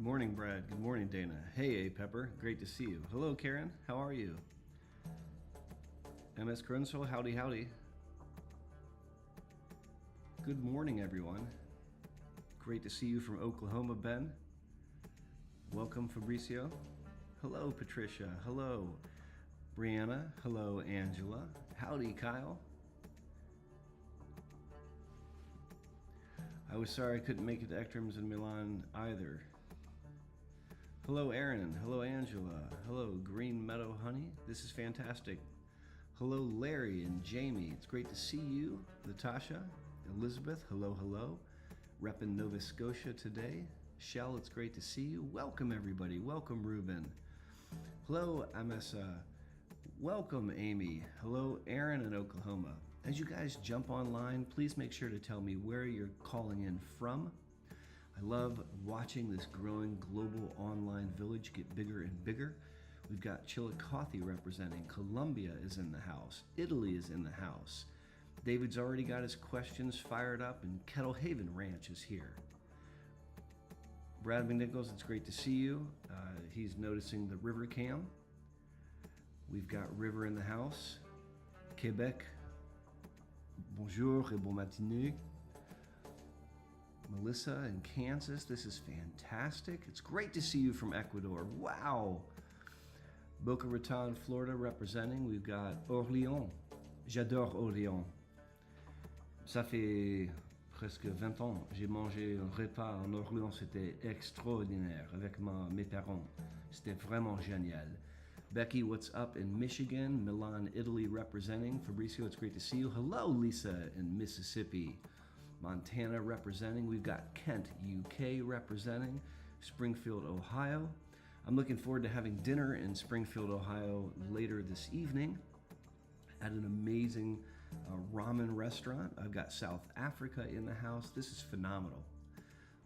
morning, Brad. Good morning, Dana. Hey, A Pepper. Great to see you. Hello, Karen. How are you? MS Crenshaw, howdy, howdy. Good morning, everyone. Great to see you from Oklahoma, Ben. Welcome, Fabricio. Hello, Patricia. Hello, Brianna. Hello, Angela. Howdy, Kyle. I was sorry I couldn't make it to Ekstrom's in Milan either. Hello, Aaron. Hello, Angela. Hello, Green Meadow Honey. This is fantastic. Hello, Larry and Jamie. It's great to see you. Natasha, Elizabeth, hello, hello. Reppin' Nova Scotia today. Shell, it's great to see you. Welcome, everybody. Welcome, Ruben. Hello, Amessa. Welcome, Amy. Hello, Aaron in Oklahoma. As you guys jump online, please make sure to tell me where you're calling in from. I love watching this growing global online village get bigger and bigger. We've got Chillicothe representing. Colombia is in the house. Italy is in the house. David's already got his questions fired up, and Kettle Haven Ranch is here. Brad McNichols, it's great to see you. He's noticing the river cam. We've got River in the house. Quebec, bonjour et bon matinée. Melissa in Kansas, this is fantastic. It's great to see you from Ecuador. Wow. Boca Raton, Florida representing. We've got Orléans. J'adore Orléans. Ça fait presque 20 ans. J'ai mangé un repas en Orléans. C'était extraordinaire avec mes parents. C'était vraiment génial. Becky, what's up in Michigan? Milan, Italy representing. Fabricio, it's great to see you. Hello, Lisa in Mississippi. Montana representing. We've got Kent, UK representing. Springfield, Ohio. I'm looking forward to having dinner in Springfield, Ohio later this evening at an amazing ramen restaurant. I've got South Africa in the house. This is phenomenal.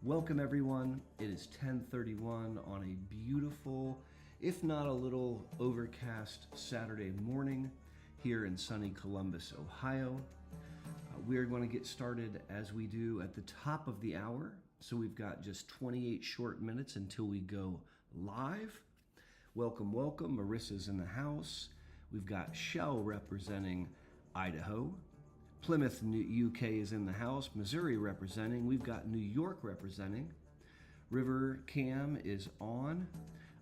Welcome, everyone. It is 10:31 on a beautiful, if not a little overcast Saturday morning here in sunny Columbus, Ohio. We are going to get started as we do at the top of the hour. So we've got just 28 short minutes until we go live. Welcome, welcome. Marissa's in the house. We've got Shell representing Idaho. Plymouth, UK is in the house. Missouri representing. We've got New York representing. River Cam is on.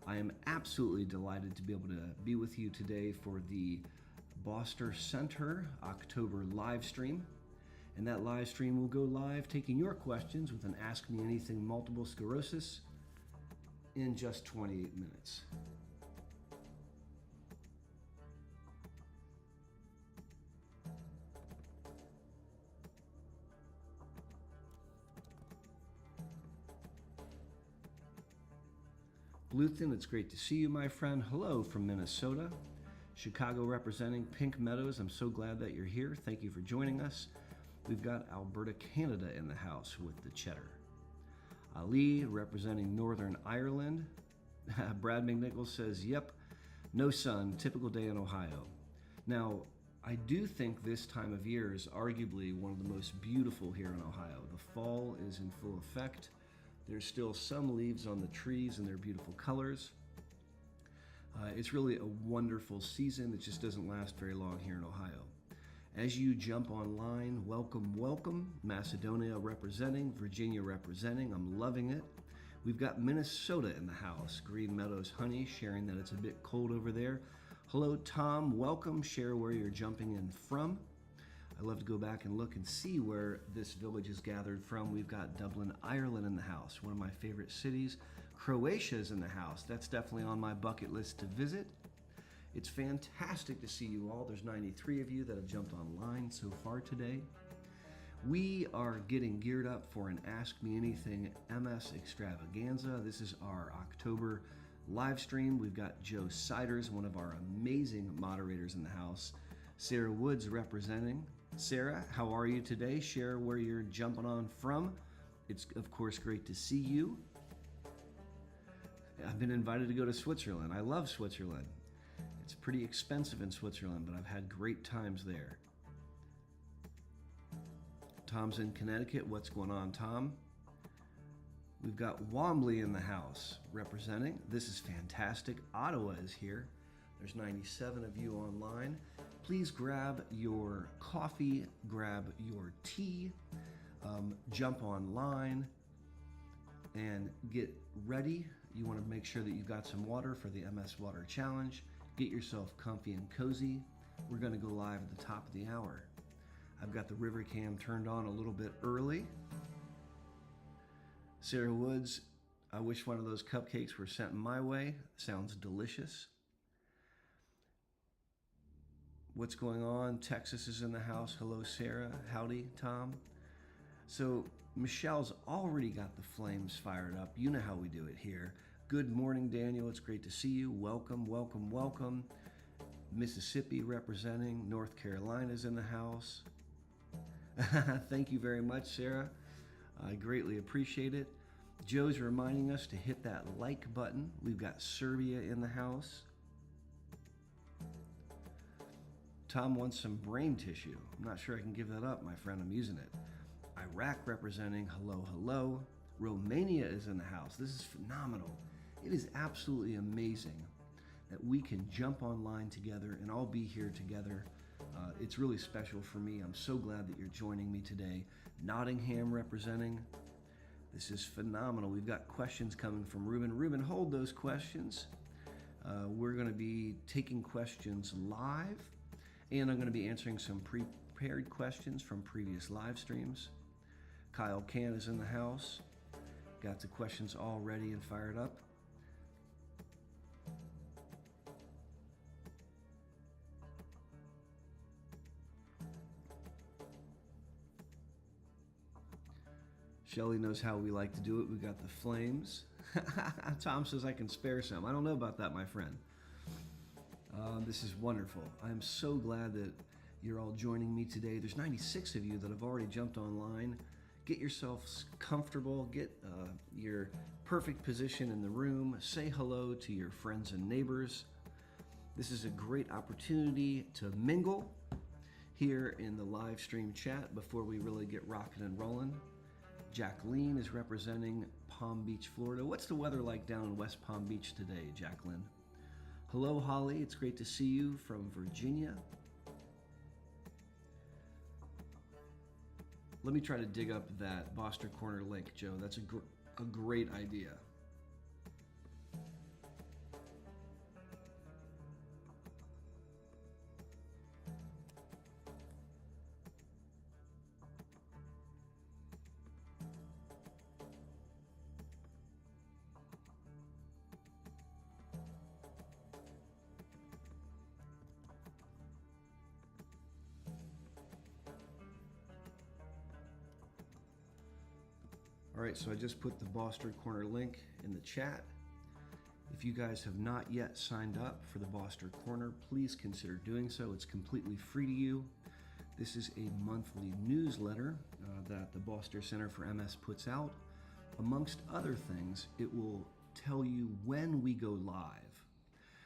I am absolutely delighted to be able to be with you today for the Boster Center October live stream. And that live stream will go live taking your questions with an Ask Me Anything Multiple Sclerosis in just 28 minutes. Bluethin, it's great to see you, my friend. Hello from Minnesota. Chicago representing. Pink Meadows, I'm so glad that you're here. Thank you for joining us. We've got Alberta, Canada in the house with the cheddar. Ali representing Northern Ireland. Brad McNichols says, yep, no sun, typical day in Ohio. Now, I do think this time of year is arguably one of the most beautiful here in Ohio. The fall is in full effect. There's still some leaves on the trees and their beautiful colors. It's really a wonderful season that just doesn't last very long here in Ohio. As you jump online, welcome, welcome. Macedonia representing, Virginia representing. I'm loving it. We've got Minnesota in the house. Green Meadows Honey sharing that it's a bit cold over there. Hello, Tom. Welcome. Share where you're jumping in from. I love to go back and look and see where this village is gathered from. We've got Dublin, Ireland in the house, one of my favorite cities. Croatia is in the house. That's definitely on my bucket list to visit. It's fantastic to see you all. There's 93 of you that have jumped online so far today. We are getting geared up for an Ask Me Anything MS extravaganza. This is our October live stream. We've got Joe Siders, one of our amazing moderators in the house. Sarah Woods representing. Sarah, how are you today? Share where you're jumping on from. It's, of course, great to see you. I've been invited to go to Switzerland. I love Switzerland. It's pretty expensive in Switzerland, but I've had great times there. Tom's in Connecticut. What's going on, Tom? We've got Wombly in the house representing. This is fantastic. Ottawa is here. There's 97 of you online. Please grab your coffee, grab your tea, jump online and get ready. You want to make sure that you've got some water for the MS Water Challenge. Get yourself comfy and cozy. We're going to go live at the top of the hour. I've got the river cam turned on a little bit early. Sarah Woods, I wish one of those cupcakes were sent my way. Sounds delicious. What's going on? Texas is in the house. Hello, Sarah. Howdy, Tom. So Michelle's already got the flames fired up. You know how we do it here. Good morning, Daniel. It's great to see you. Welcome, welcome, welcome. Mississippi representing. North Carolina's in the house. Thank you very much, Sarah. I greatly appreciate it. Joe's reminding us to hit that like button. We've got Serbia in the house. Tom wants some brain tissue. I'm not sure I can give that up, my friend. I'm using it. Iraq representing. Hello, hello. Romania is in the house. This is phenomenal. It is absolutely amazing that we can jump online together and all be here together. It's really special for me. I'm so glad that you're joining me today. Nottingham representing. This is phenomenal. We've got questions coming from Ruben. Ruben, hold those questions. We're going to be taking questions live, and I'm going to be answering some prepared questions from previous live streams. Kyle Can is in the house. Got the questions all ready and fired up. Shelly knows how we like to do it. We got the flames. Tom says I can spare some. I don't know about that, my friend. This is wonderful. I'm so glad that you're all joining me today. There's 96 of you that have already jumped online. Get yourselves comfortable. Get your perfect position in the room. Say hello to your friends and neighbors. This is a great opportunity to mingle here in the live stream chat before we really get rocking and rolling. Jacqueline is representing Palm Beach, Florida. What's the weather like down in West Palm Beach today, Jacqueline? Hello, Holly. It's great to see you from Virginia. Let me try to dig up that Boster Corner link, Joe. That's a great idea. All right, so I just put the Boster Corner link in the chat. If you guys have not yet signed up for the Boster Corner, please consider doing so. It's completely free to you. This is a monthly newsletter that the Boster Center for MS puts out. Amongst other things, it will tell you when we go live.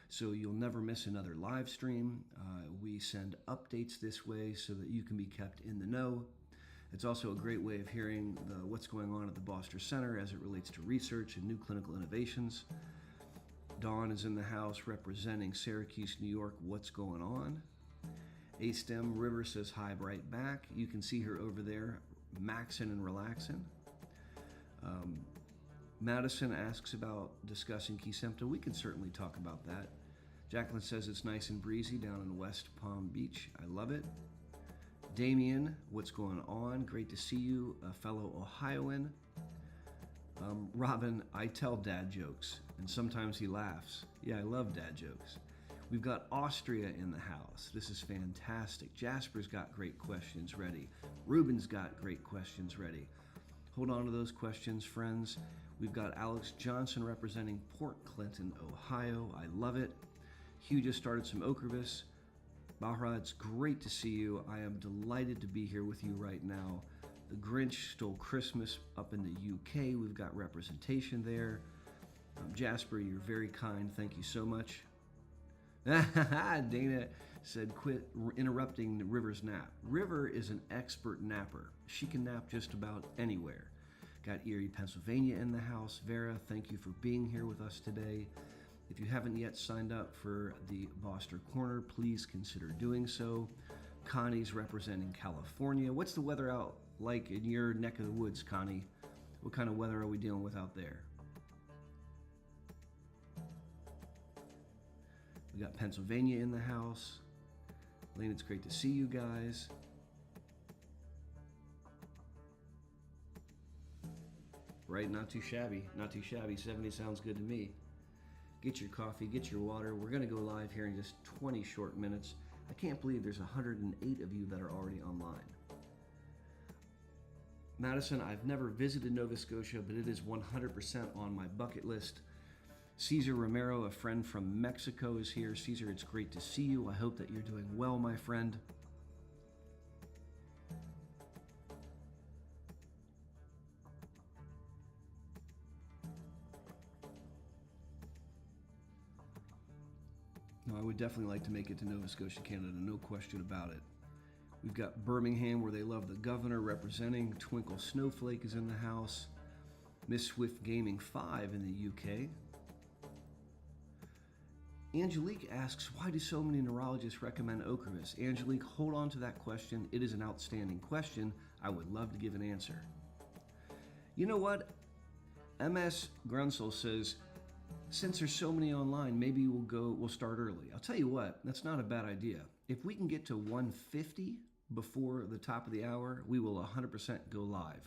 So you'll never miss another live stream. We send updates this way so that you can be kept in the know. It's also a great way of hearing what's going on at the Boster Center as it relates to research and new clinical innovations. Dawn is in the house representing Syracuse, New York. What's going on? A-Stem River says hi right back. You can see her over there, maxing and relaxing. Madison asks about discussing Kesimpta. We can certainly talk about that. Jacqueline says it's nice and breezy down in West Palm Beach. I love it. Damien, what's going on? Great to see you, a fellow Ohioan. Robin, I tell dad jokes, and sometimes he laughs. Yeah, I love dad jokes. We've got Austria in the house. This is fantastic. Jasper's got great questions ready. Ruben's got great questions ready. Hold on to those questions, friends. We've got Alex Johnson representing Port Clinton, Ohio. I love it. Hugh just started some Okervis. Bahra, it's great to see you. I am delighted to be here with you right now. The Grinch Stole Christmas up in the UK. We've got representation there. Jasper, you're very kind. Thank you so much. Dana said, quit interrupting River's nap. River is an expert napper. She can nap just about anywhere. Got Erie, Pennsylvania in the house. Vera, thank you for being here with us today. If you haven't yet signed up for the Boster Corner, please consider doing so. Connie's representing California. What's the weather out like in your neck of the woods, Connie? What kind of weather are we dealing with out there? We got Pennsylvania in the house. Lane, it's great to see you guys. Right, not too shabby, not too shabby. 70 sounds good to me. Get your coffee, get your water. We're gonna go live here in just 20 short minutes. I can't believe there's 108 of you that are already online. Madison, I've never visited Nova Scotia, but it is 100% on my bucket list. Cesar Romero, a friend from Mexico, is here. Cesar, it's great to see you. I hope that you're doing well, my friend. No, I would definitely like to make it to Nova Scotia, Canada, no question about it. We've got Birmingham, where they love the governor, representing. Twinkle Snowflake is in the house. Miss Swift Gaming 5 in the UK. Angelique asks, why do so many neurologists recommend Ocrevus? Angelique, hold on to that question. It is an outstanding question. I would love to give an answer. You know what? MS Grunsel says, since there's so many online, maybe we'll start early. I'll tell you what, that's not a bad idea. If we can get to 150 before the top of the hour, we will 100% go live.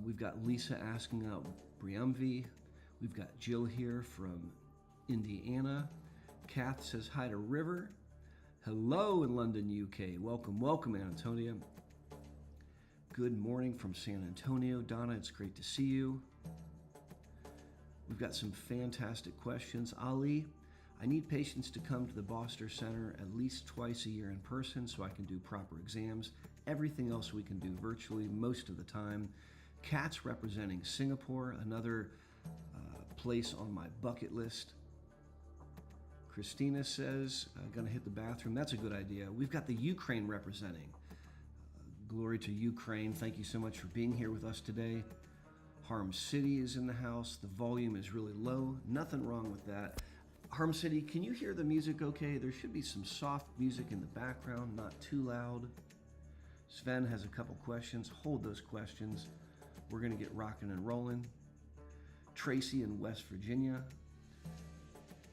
We've got Lisa asking out Briumvi. We've got Jill here from Indiana. Kath says hi to River. Hello in London, UK. Welcome, welcome, Antonia. Good morning from San Antonio. Donna, it's great to see you. We've got some fantastic questions. Ali, I need patients to come to the Boster Center at least twice a year in person so I can do proper exams. Everything else we can do virtually most of the time. Kat's representing Singapore, another place on my bucket list. Christina says, gonna hit the bathroom. That's a good idea. We've got the Ukraine representing. Glory to Ukraine. Thank you so much for being here with us today. Harm City is in the house. The volume is really low. Nothing wrong with that. Harm City, can you hear the music okay? There should be some soft music in the background, not too loud. Sven has a couple questions. Hold those questions. We're gonna get rocking and rolling. Tracy in West Virginia.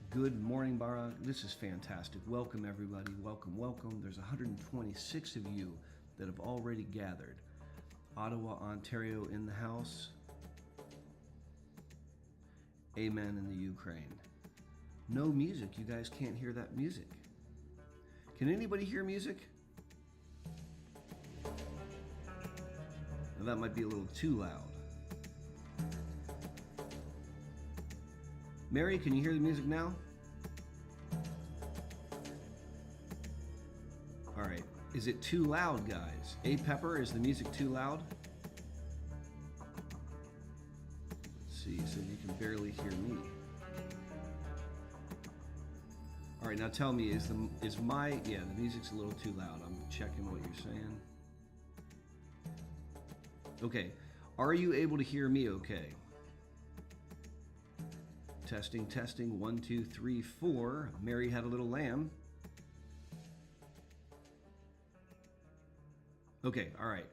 Good morning, Barak. This is fantastic. Welcome, everybody. Welcome, welcome. There's 126 of you that have already gathered. Ottawa, Ontario in the house. Amen in the Ukraine. No music. You guys can't hear that music. Can anybody hear music? Now, that might be a little too loud. Mary, can you hear the music now? All right. Is it too loud, guys? A Pepper, is the music too loud? Let's see, so you can barely hear me. All right, now tell me, yeah, the music's a little too loud. I'm checking what you're saying. Okay, are you able to hear me okay? Testing, testing, 1, 2, 3, 4. Mary had a little lamb. Okay, all right.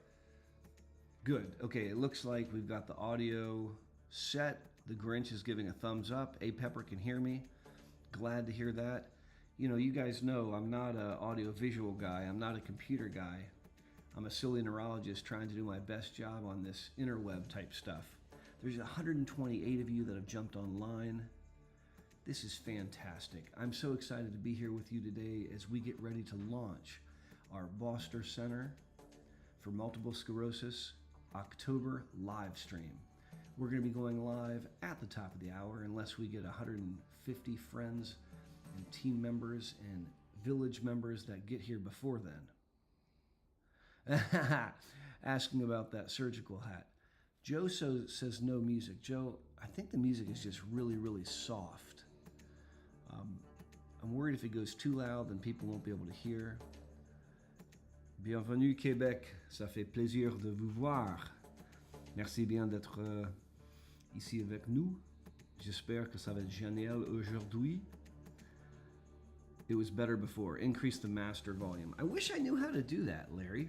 Good. Okay, it looks like we've got the audio set. The Grinch is giving a thumbs up. A Pepper can hear me. Glad to hear that. You know, you guys know I'm not an audio-visual guy. I'm not a computer guy. I'm a silly neurologist trying to do my best job on this interweb type stuff. There's 128 of you that have jumped online. This is fantastic. I'm so excited to be here with you today as we get ready to launch our Boster Center for Multiple Sclerosis October live stream. We're going to be going live at the top of the hour unless we get 150 friends and team members and village members that get here before then. Asking about that surgical hat. Joe says no music. Joe, I think the music is just really, really soft. I'm worried if it goes too loud, then people won't be able to hear. Bienvenue Québec, ça fait plaisir de vous voir. Merci bien d'être ici avec nous. J'espère que ça va être génial aujourd'hui. It was better before. Increase the master volume. I wish I knew how to do that, Larry.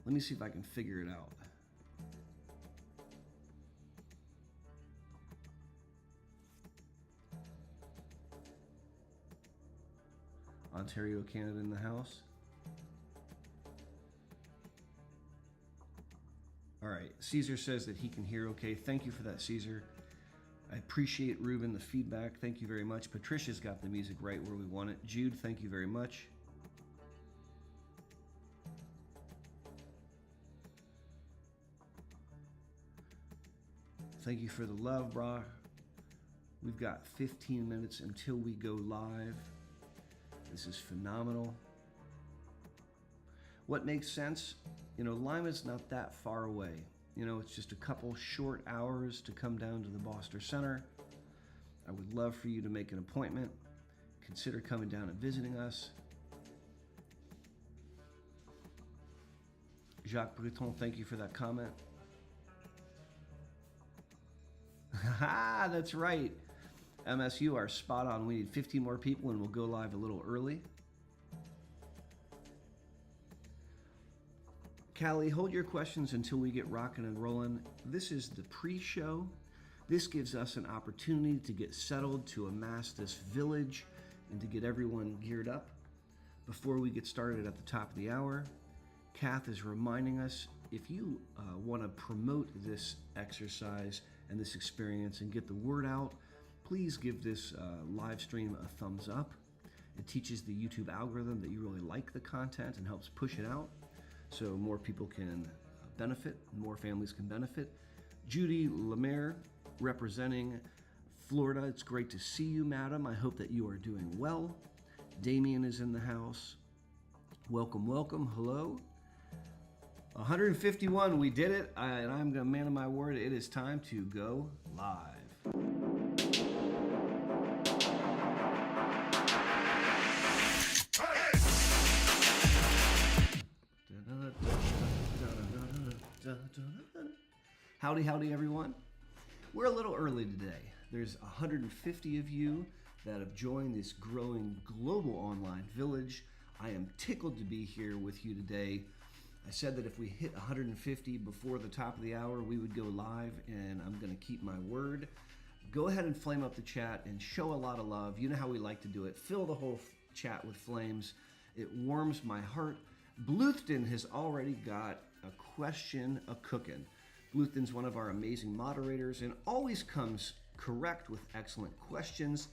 Let me see if I can figure it out. Ontario, Canada in the house. All right, Caesar says that he can hear okay. Thank you for that, Caesar. I appreciate, Ruben, the feedback. Thank you very much. Patricia's got the music right where we want it. Jude, thank you very much. Thank you for the love, brah. We've got 15 minutes until we go live. This is phenomenal. What makes sense? You know, Lima's not that far away. You know, it's just a couple short hours to come down to the Boster Center. I would love for you to make an appointment. Consider coming down and visiting us. Jacques Breton, thank you for that comment. Haha, that's right. MS, you are spot on. We need 15 more people and we'll go live a little early. Callie, hold your questions until we get rocking and rolling. This is the pre-show. This gives us an opportunity to get settled, to amass this village, and to get everyone geared up before we get started at the top of the hour. Kath is reminding us, if you want to promote this exercise and this experience and get the word out, please give this live stream a thumbs up. It teaches the YouTube algorithm that you really like the content and helps push it out so more people can benefit, more families can benefit. Judy Lemaire, representing Florida. It's great to see you, madam. I hope that you are doing well. Damien is in the house. Welcome, welcome. Hello. 151, we did it, and I'm a man of my word. It is time to go live. Howdy, howdy, everyone. We're a little early today. There's 150 of you that have joined this growing global online village. I am tickled to be here with you today. I said that if we hit 150 before the top of the hour, we would go live, and I'm going to keep my word. Go ahead and flame up the chat and show a lot of love. You know how we like to do it. Fill the whole chat with flames. It warms my heart. Bluthton has already got a question a-cookin'. Bluthton's one of our amazing moderators and always comes correct with excellent questions.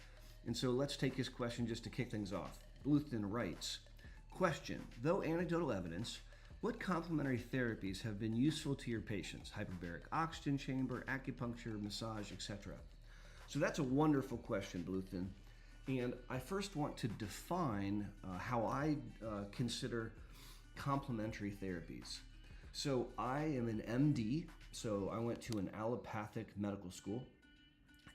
And so let's take his question just to kick things off. Bluthton writes, question, though anecdotal evidence, what complementary therapies have been useful to your patients? Hyperbaric oxygen chamber, acupuncture, massage, etc. So that's a wonderful question, Bluthton. And I first want to define how I consider complementary therapies. So I am an MD, so I went to an allopathic medical school.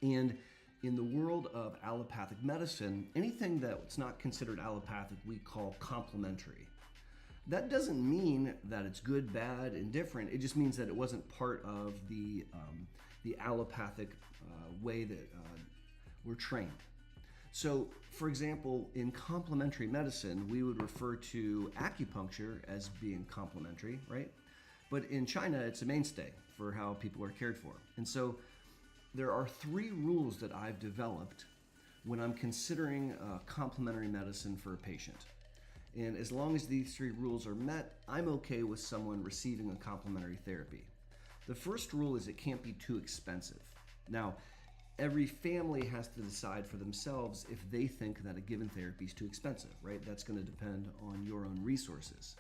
And in the world of allopathic medicine, anything that's not considered allopathic we call complementary. That doesn't mean that it's good, bad, indifferent. It just means that it wasn't part of the allopathic way that we're trained. So, for example, in complementary medicine, we would refer to acupuncture as being complementary, right? But in China, it's a mainstay for how people are cared for. And so there are 3 rules that I've developed when I'm considering complementary medicine for a patient. And as long as these 3 rules are met, I'm okay with someone receiving a complementary therapy. The first rule is it can't be too expensive. Now, every family has to decide for themselves if they think that a given therapy is too expensive, right? That's going to depend on your own resources.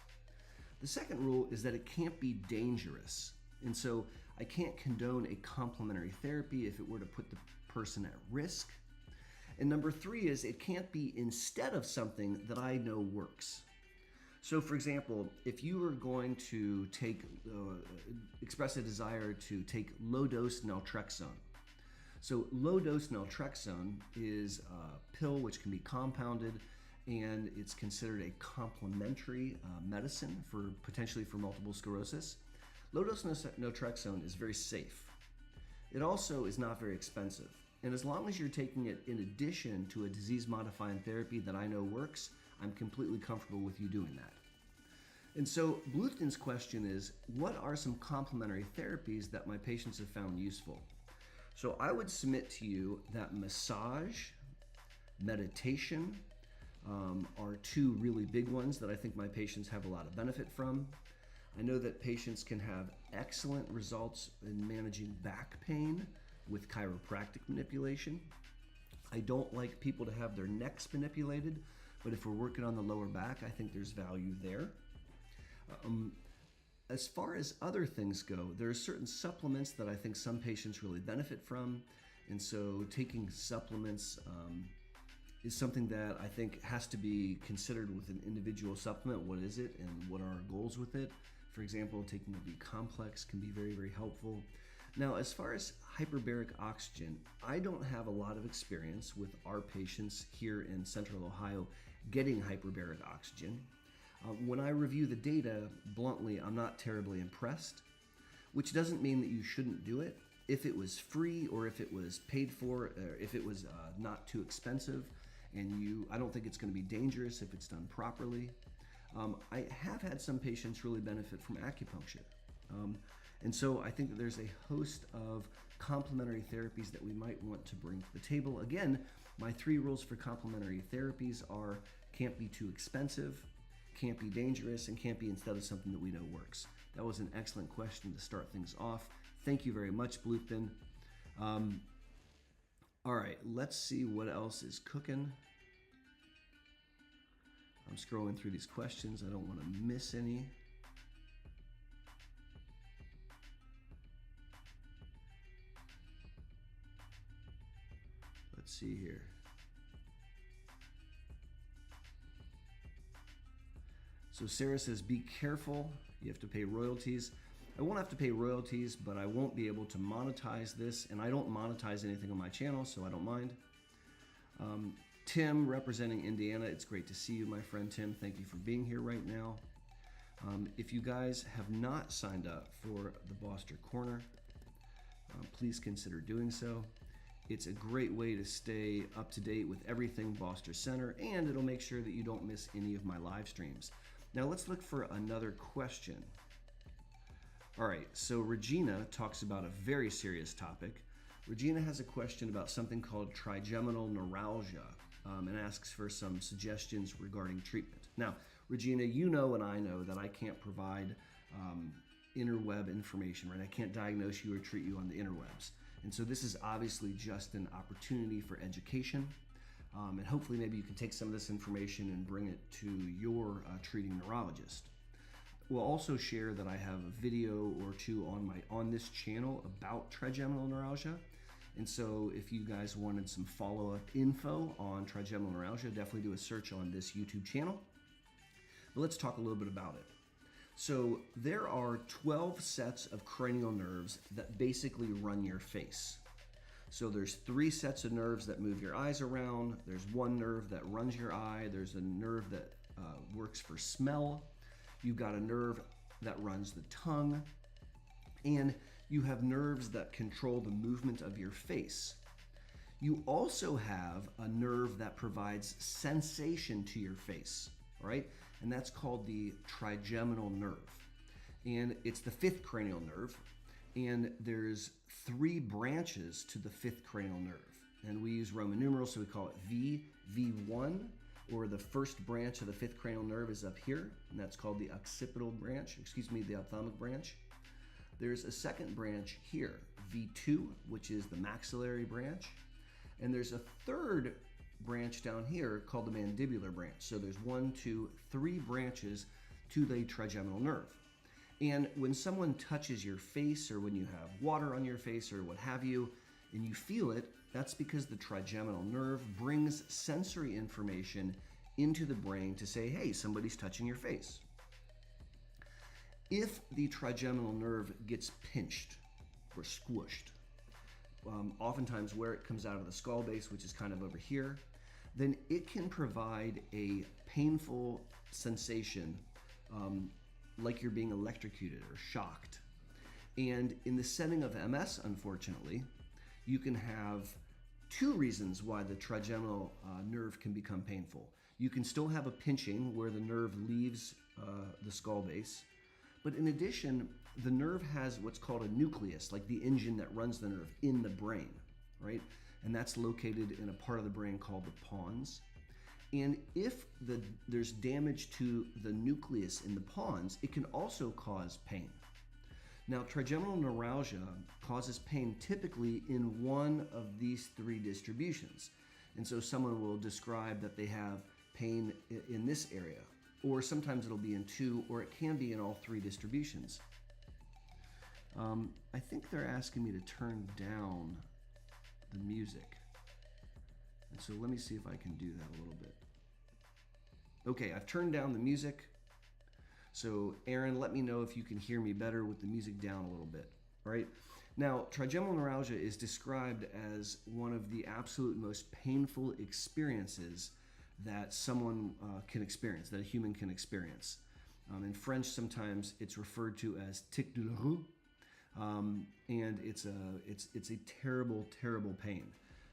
The second rule is that it can't be dangerous. And so I can't condone a complementary therapy if it were to put the person at risk. And number 3 is it can't be instead of something that I know works. So for example, if you were going to express a desire to take low-dose naltrexone. So low-dose naltrexone is a pill which can be compounded, and it's considered a complementary medicine for potentially for multiple sclerosis. Low-dose naltrexone is very safe. It also is not very expensive. And as long as you're taking it in addition to a disease-modifying therapy that I know works, I'm completely comfortable with you doing that. And so Bluthden's question is, what are some complementary therapies that my patients have found useful? So I would submit to you that massage, meditation are two really big ones that I think my patients have a lot of benefit from. I know that patients can have excellent results in managing back pain with chiropractic manipulation. I don't like people to have their necks manipulated, but if we're working on the lower back, I think there's value there. As far as other things go, there are certain supplements that I think some patients really benefit from, and so taking supplements is something that I think has to be considered with an individual supplement. What is it and what are our goals with it? For example, taking a B complex can be very, very helpful. Now, as far as hyperbaric oxygen, I don't have a lot of experience with our patients here in Central Ohio getting hyperbaric oxygen. When I review the data, bluntly, I'm not terribly impressed, which doesn't mean that you shouldn't do it. If it was free or if it was paid for, or if it was not too expensive, and I don't think it's going to be dangerous if it's done properly. I have had some patients really benefit from acupuncture. And so I think that there's a host of complementary therapies that we might want to bring to the table. Again, my 3 rules for complementary therapies are: can't be too expensive, can't be dangerous, and can't be instead of something that we know works. That was an excellent question to start things off. Thank you very much, Bluthden. All right, let's see what else is cooking. I'm scrolling through these questions. I don't want to miss any. Let's see here. So Sarah says, be careful. You have to pay royalties. I won't have to pay royalties, but I won't be able to monetize this, and I don't monetize anything on my channel, so I don't mind. Tim, representing Indiana, it's great to see you, my friend Tim. Thank you for being here right now. If you guys have not signed up for the Boster Corner, please consider doing so. It's a great way to stay up to date with everything Boster Center, and it'll make sure that you don't miss any of my live streams. Now let's look for another question. All right, so Regina talks about a very serious topic. Regina has a question about something called trigeminal neuralgia and asks for some suggestions regarding treatment. Now, Regina, you know and I know that I can't provide interweb information, right? I can't diagnose you or treat you on the interwebs. And so this is obviously just an opportunity for education. And hopefully maybe you can take some of this information and bring it to your treating neurologist. We'll also share that I have a video or two on this channel about trigeminal neuralgia. And so if you guys wanted some follow-up info on trigeminal neuralgia, definitely do a search on this YouTube channel. But let's talk a little bit about it. So there are 12 sets of cranial nerves that basically run your face. So there's 3 sets of nerves that move your eyes around. There's 1 nerve that runs your eye. There's a nerve that works for smell. You've got a nerve that runs the tongue. And you have nerves that control the movement of your face. You also have a nerve that provides sensation to your face, all right? And that's called the trigeminal nerve. And it's the 5th cranial nerve. And there's 3 branches to the 5th cranial nerve. And we use Roman numerals, so we call it V, V1, or the first branch of the 5th cranial nerve is up here, and that's called the occipital branch, the ophthalmic branch. There's a second branch here, V2, which is the maxillary branch. And there's a third branch down here called the mandibular branch. So there's 1, 2, 3 branches to the trigeminal nerve. And when someone touches your face, or when you have water on your face or what have you, and you feel it, that's because the trigeminal nerve brings sensory information into the brain to say, hey, somebody's touching your face. If the trigeminal nerve gets pinched or squished, oftentimes where it comes out of the skull base, which is kind of over here, then it can provide a painful sensation like you're being electrocuted or shocked. And in the setting of MS, unfortunately, you can have two reasons why the trigeminal nerve can become painful. You can still have a pinching where the nerve leaves the skull base, but in addition, the nerve has what's called a nucleus, like the engine that runs the nerve in the brain, right? And that's located in a part of the brain called the pons. And if there's damage to the nucleus in the pons, it can also cause pain. Now, trigeminal neuralgia causes pain typically in one of these three distributions. And so someone will describe that they have pain in this area, or sometimes it'll be in two, or it can be in all three distributions. I think they're asking me to turn down the music. And so let me see if I can do that a little bit. Okay, I've turned down the music. So Aaron, let me know if you can hear me better with the music down a little bit, right? Now, trigeminal neuralgia is described as one of the absolute most painful experiences that someone can experience, that a human can experience. In French, sometimes it's referred to as tic douloureux, and it's a terrible, terrible pain.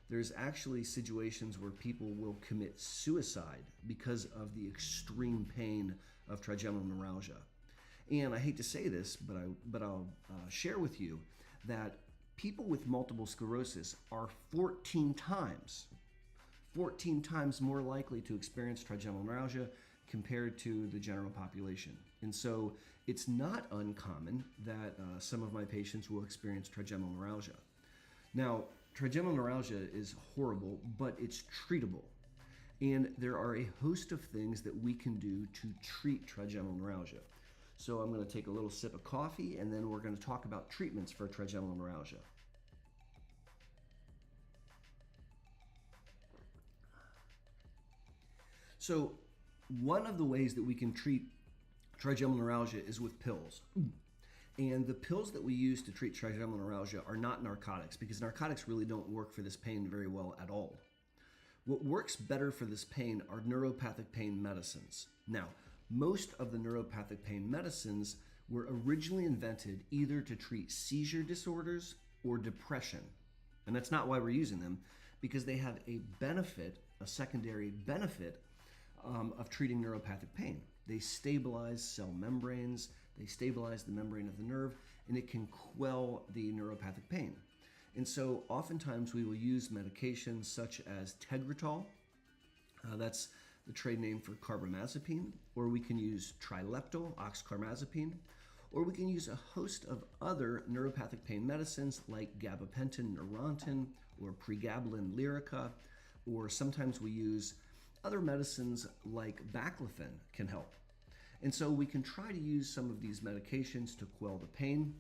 There's actually situations where people will commit suicide because of the extreme pain of trigeminal neuralgia. And I hate to say this, but I'll share with you that people with multiple sclerosis are 14 times more likely to experience trigeminal neuralgia compared to the general population. And so it's not uncommon that some of my patients will experience trigeminal neuralgia. Now, trigeminal neuralgia is horrible, but it's treatable. And there are a host of things that we can do to treat trigeminal neuralgia. So I'm going to take a little sip of coffee, and then we're going to talk about treatments for trigeminal neuralgia. So one of the ways that we can treat trigeminal neuralgia is with pills. And the pills that we use to treat trigeminal neuralgia are not narcotics, because narcotics really don't work for this pain very well at all. What works better for this pain are neuropathic pain medicines. Now, most of the neuropathic pain medicines were originally invented either to treat seizure disorders or depression. And that's not why we're using them, because they have a benefit, a secondary benefit of treating neuropathic pain. They stabilize cell membranes, they stabilize the membrane of the nerve, and it can quell the neuropathic pain. And so oftentimes we will use medications such as Tegretol, that's the trade name for carbamazepine, or we can use Trileptal, oxcarbazepine, or we can use a host of other neuropathic pain medicines like gabapentin, Neurontin, or pregabalin, Lyrica, or sometimes we use other medicines like baclofen can help. And so we can try to use some of these medications to quell the pain.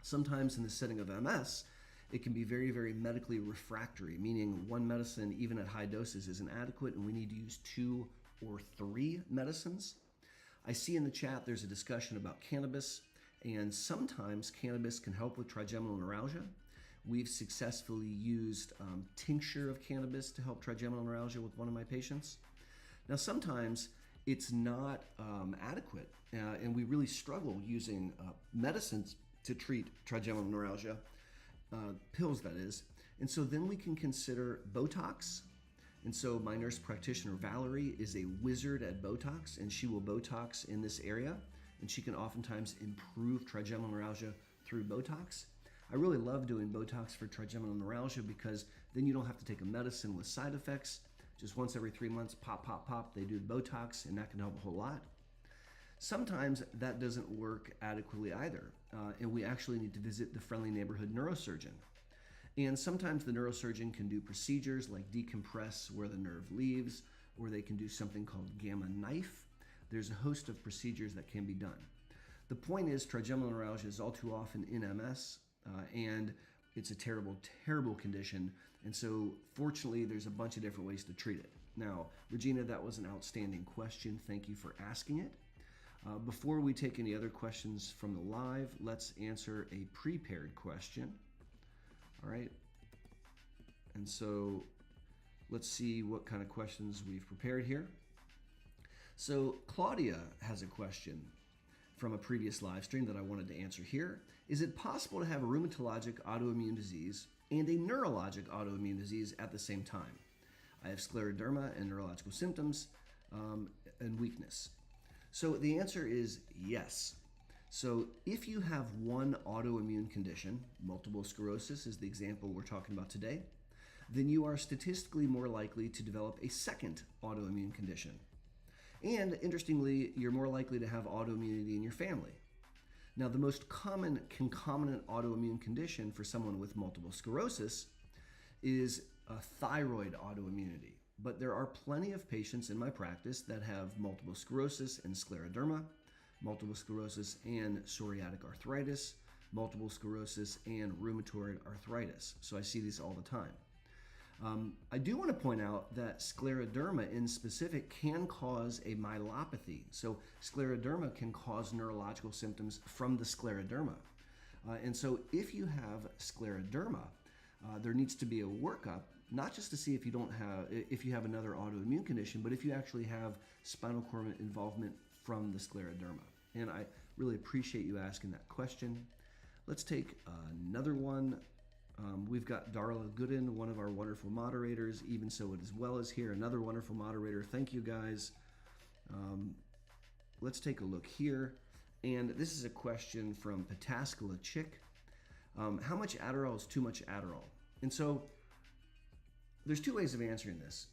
Sometimes in the setting of MS, it can be very, very medically refractory, meaning one medicine, even at high doses, isn't adequate, and we need to use 2 or 3 medicines. I see in the chat there's a discussion about cannabis, and sometimes cannabis can help with trigeminal neuralgia. We've successfully used tincture of cannabis to help trigeminal neuralgia with one of my patients. Now, sometimes it's not adequate, and we really struggle using medicines to treat trigeminal neuralgia, pills that is. And so then we can consider Botox. And so my nurse practitioner, Valerie, is a wizard at Botox, and she will Botox in this area, and she can oftentimes improve trigeminal neuralgia through Botox. I really love doing Botox for trigeminal neuralgia because then you don't have to take a medicine with side effects. Just once every 3 months, pop, pop, pop, they do Botox, and that can help a whole lot. Sometimes that doesn't work adequately either, and we actually need to visit the friendly neighborhood neurosurgeon. And sometimes the neurosurgeon can do procedures like decompress where the nerve leaves, or they can do something called gamma knife. There's a host of procedures that can be done. The point is, trigeminal neuralgia is all too often in MS, and it's a terrible, terrible condition. And so fortunately, there's a bunch of different ways to treat it. Now, Regina, that was an outstanding question. Thank you for asking it. Before we take any other questions from the live, let's answer a prepared question. All right. And so let's see what kind of questions we've prepared here. So Claudia has a question. from a previous live stream that I wanted to answer here. Is it possible to have a rheumatologic autoimmune disease and a neurologic autoimmune disease at the same time? I have scleroderma and neurological symptoms and weakness. So the answer is yes. So if you have one autoimmune condition, multiple sclerosis is the example we're talking about today, then you are statistically more likely to develop a second autoimmune condition. And interestingly, you're more likely to have autoimmunity in your family. Now, the most common concomitant autoimmune condition for someone with multiple sclerosis is a thyroid autoimmunity. But there are plenty of patients in my practice that have multiple sclerosis and scleroderma, multiple sclerosis and psoriatic arthritis, multiple sclerosis and rheumatoid arthritis. So I see these all the time. I do want to point out that scleroderma in specific can cause a myelopathy. So scleroderma can cause neurological symptoms from the scleroderma. And so if you have scleroderma, there needs to be a workup, not just to see if you have another autoimmune condition, but if you actually have spinal cord involvement from the scleroderma. And I really appreciate you asking that question. Let's take another one. We've got Darla Gooden, one of our wonderful moderators, even so as well as here, another wonderful moderator. Thank you guys. Let's take a look here. And this is a question from Pataskala Chick. How much Adderall is too much Adderall? And so there's two ways of answering this.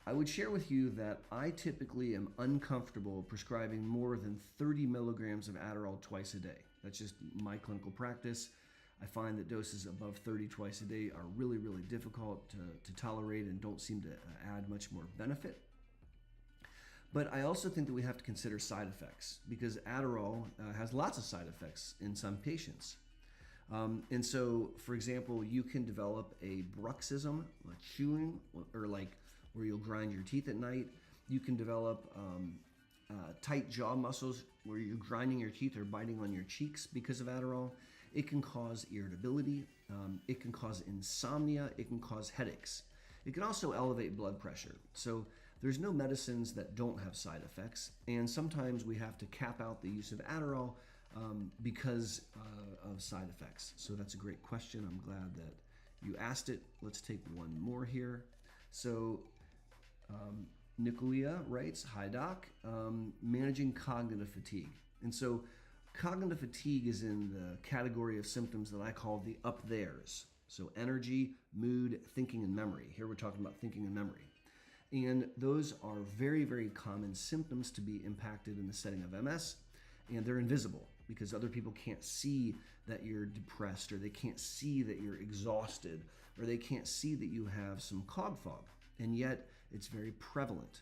I would share with you that I typically am uncomfortable prescribing more than 30 milligrams of Adderall twice a day. That's just my clinical practice. I find that doses above 30 twice a day are really, really difficult to tolerate and don't seem to add much more benefit. But I also think that we have to consider side effects because Adderall has lots of side effects in some patients. And so, for example, you can develop a bruxism, like chewing, or like where you'll grind your teeth at night. You can develop tight jaw muscles where you're grinding your teeth or biting on your cheeks because of Adderall. It can cause irritability. It can cause insomnia. It can cause headaches. It can also elevate blood pressure. So there's no medicines that don't have side effects. And sometimes we have to cap out the use of Adderall because of side effects. So that's a great question. I'm glad that you asked it. Let's take one more here. So Nicolia writes, hi doc, managing cognitive fatigue. And so cognitive fatigue is in the category of symptoms that I call the up there's. So energy, mood, thinking, and memory. Here we're talking about thinking and memory. And those are very, very common symptoms to be impacted in the setting of MS. And they're invisible because other people can't see that you're depressed, or they can't see that you're exhausted, or they can't see that you have some cog fog. And yet it's very prevalent.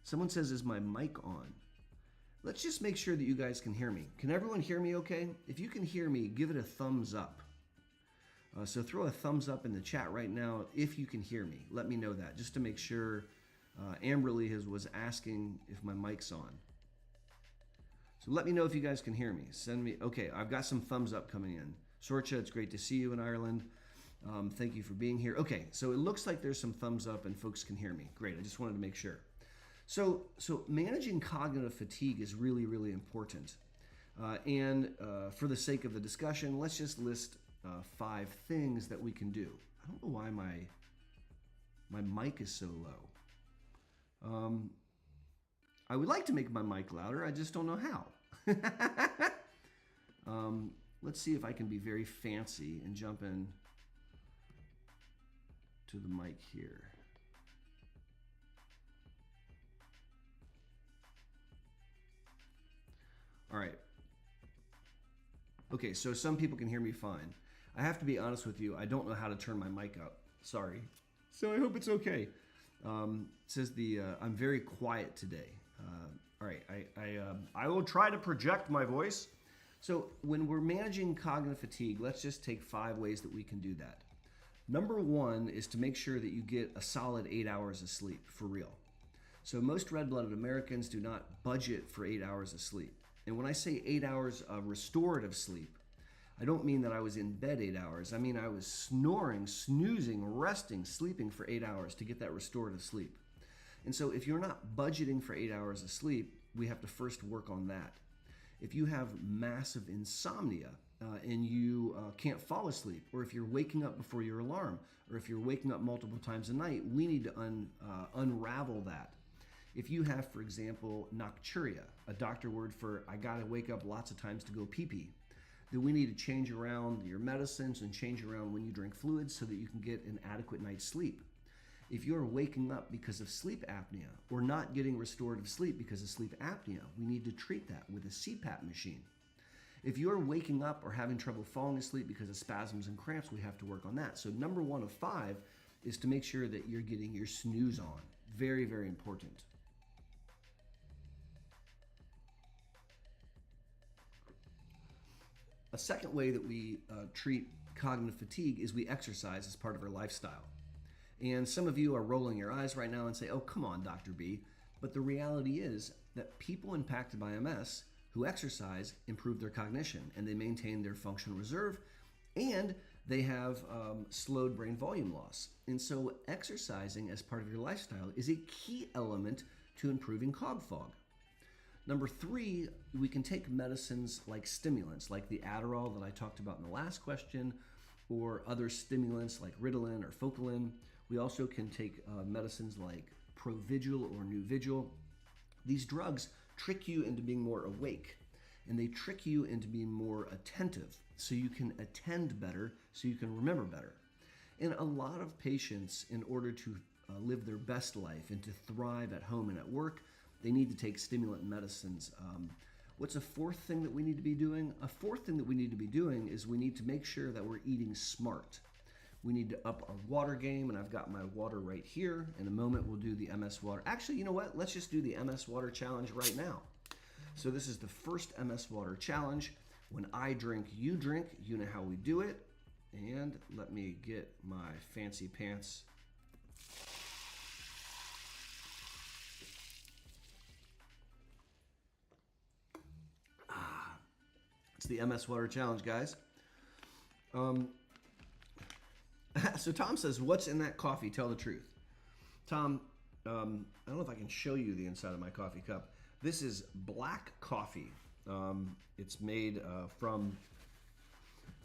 Someone says, is my mic on? Let's just make sure that you guys can hear me. Can everyone hear me okay? If you can hear me, give it a thumbs up. So throw a thumbs up in the chat right now if you can hear me. Let me know that, just to make sure. Amberly was asking if my mic's on. So let me know if you guys can hear me. Send me, okay, I've got some thumbs up coming in. Sorcha, it's great to see you in Ireland. Thank you for being here. Okay, so it looks like there's some thumbs up and folks can hear me. Great, I just wanted to make sure. So managing cognitive fatigue is really, really important. And for the sake of the discussion, let's just list 5 things that we can do. I don't know why my mic is so low. I would like to make my mic louder, I just don't know how. Let's see if I can be very fancy and jump in to the mic here. All right. Okay, so some people can hear me fine. I have to be honest with you, I don't know how to turn my mic up. Sorry. So I hope it's okay. It says I'm very quiet today. All right, I will try to project my voice. So when we're managing cognitive fatigue, let's just take 5 ways that we can do that. Number 1 is to make sure that you get a solid 8 hours of sleep, for real. So most red-blooded Americans do not budget for 8 hours of sleep. And when I say 8 hours of restorative sleep, I don't mean that I was in bed 8 hours. I mean I was snoring, snoozing, resting, sleeping for 8 hours to get that restorative sleep. And so if you're not budgeting for 8 hours of sleep, we have to first work on that. If you have massive insomnia and you can't fall asleep, or if you're waking up before your alarm, or if you're waking up multiple times a night, we need to unravel that. If you have, for example, nocturia, a doctor word for I gotta wake up lots of times to go pee-pee, then we need to change around your medicines and change around when you drink fluids so that you can get an adequate night's sleep. If you're waking up because of sleep apnea or not getting restorative sleep because of sleep apnea, we need to treat that with a CPAP machine. If you're waking up or having trouble falling asleep because of spasms and cramps, we have to work on that. So number 1 of 5 is to make sure that you're getting your snooze on. Very, very important. A second way that we treat cognitive fatigue is we exercise as part of our lifestyle. And some of you are rolling your eyes right now and say, oh, come on, Dr. B. But the reality is that people impacted by MS who exercise improve their cognition and they maintain their functional reserve and they have slowed brain volume loss. And so exercising as part of your lifestyle is a key element to improving cog fog. Number 3, we can take medicines like stimulants, like the Adderall that I talked about in the last question, or other stimulants like Ritalin or Focalin. We also can take medicines like Provigil or Nuvigil. These drugs trick you into being more awake, and they trick you into being more attentive so you can attend better, so you can remember better. And a lot of patients, in order to live their best life and to thrive at home and at work, they need to take stimulant medicines. What's a fourth thing that we need to be doing? A fourth thing that we need to be doing is we need to make sure that we're eating smart. We need to up our water game, and I've got my water right here. In a moment, we'll do the MS water. Actually, you know what? Let's just do the MS water challenge right now. So this is the first MS water challenge. When I drink, you drink. You know how we do it. And let me get my fancy pants. It's the MS water challenge, guys. So Tom says, what's in that coffee? Tell the truth. Tom, I don't know if I can show you the inside of my coffee cup. This is black coffee. It's made from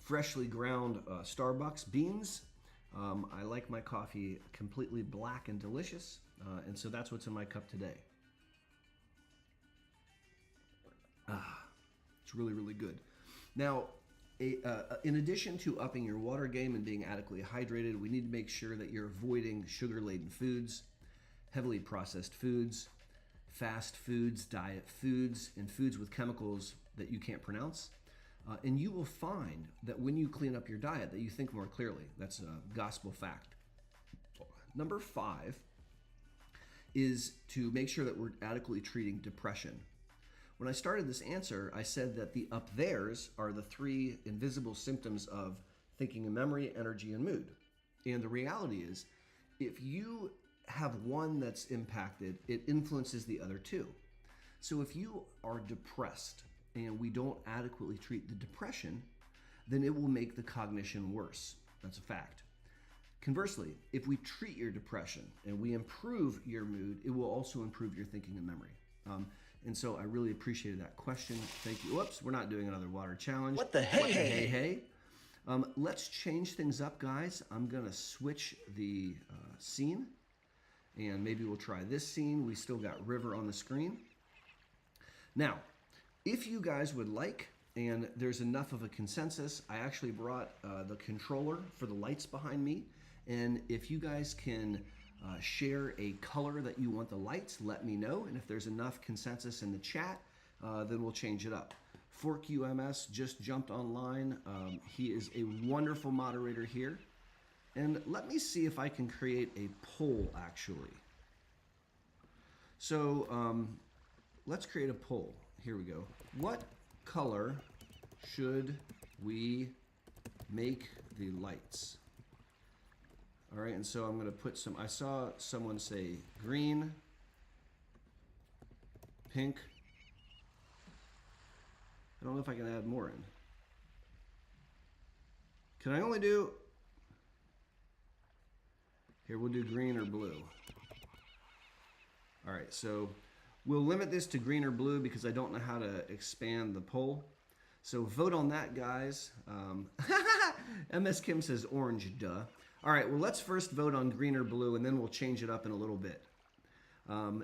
freshly ground Starbucks beans. I like my coffee completely black and delicious. And so that's what's in my cup today. It's really, really good. Now, in addition to upping your water game and being adequately hydrated, we need to make sure that you're avoiding sugar-laden foods, heavily processed foods, fast foods, diet foods, and foods with chemicals that you can't pronounce. And you will find that when you clean up your diet that you think more clearly. That's a gospel fact. Number 5 is to make sure that we're adequately treating depression. When I started this answer, I said that the up there's are the 3 invisible symptoms of thinking and memory, energy, and mood. And the reality is, if you have one that's impacted, it influences the other 2. So if you are depressed and we don't adequately treat the depression, then it will make the cognition worse. That's a fact. Conversely, if we treat your depression and we improve your mood, it will also improve your thinking and memory. And so I really appreciated that question. Thank you. Whoops, we're not doing another water challenge. What the hey? Hey. Let's change things up, guys. I'm gonna switch the scene, and maybe we'll try this scene. We still got River on the screen. Now, if you guys would like, and there's enough of a consensus, I actually brought the controller for the lights behind me. And if you guys can share a color that you want the lights, let me know. And if there's enough consensus in the chat, then we'll change it up. Fork UMS just jumped online. He is a wonderful moderator here. And let me see if I can create a poll, actually. So let's create a poll. Here we go. What color should we make the lights? All right, and so I'm going to put some, I saw someone say green, pink. I don't know if I can add more in. Can I only do, here we'll do green or blue. All right, so We'll limit this to green or blue because I don't know how to expand the poll. So vote on that, guys. MS Kim says orange, duh. All right, well, let's first vote on green or blue, and then we'll change it up in a little bit.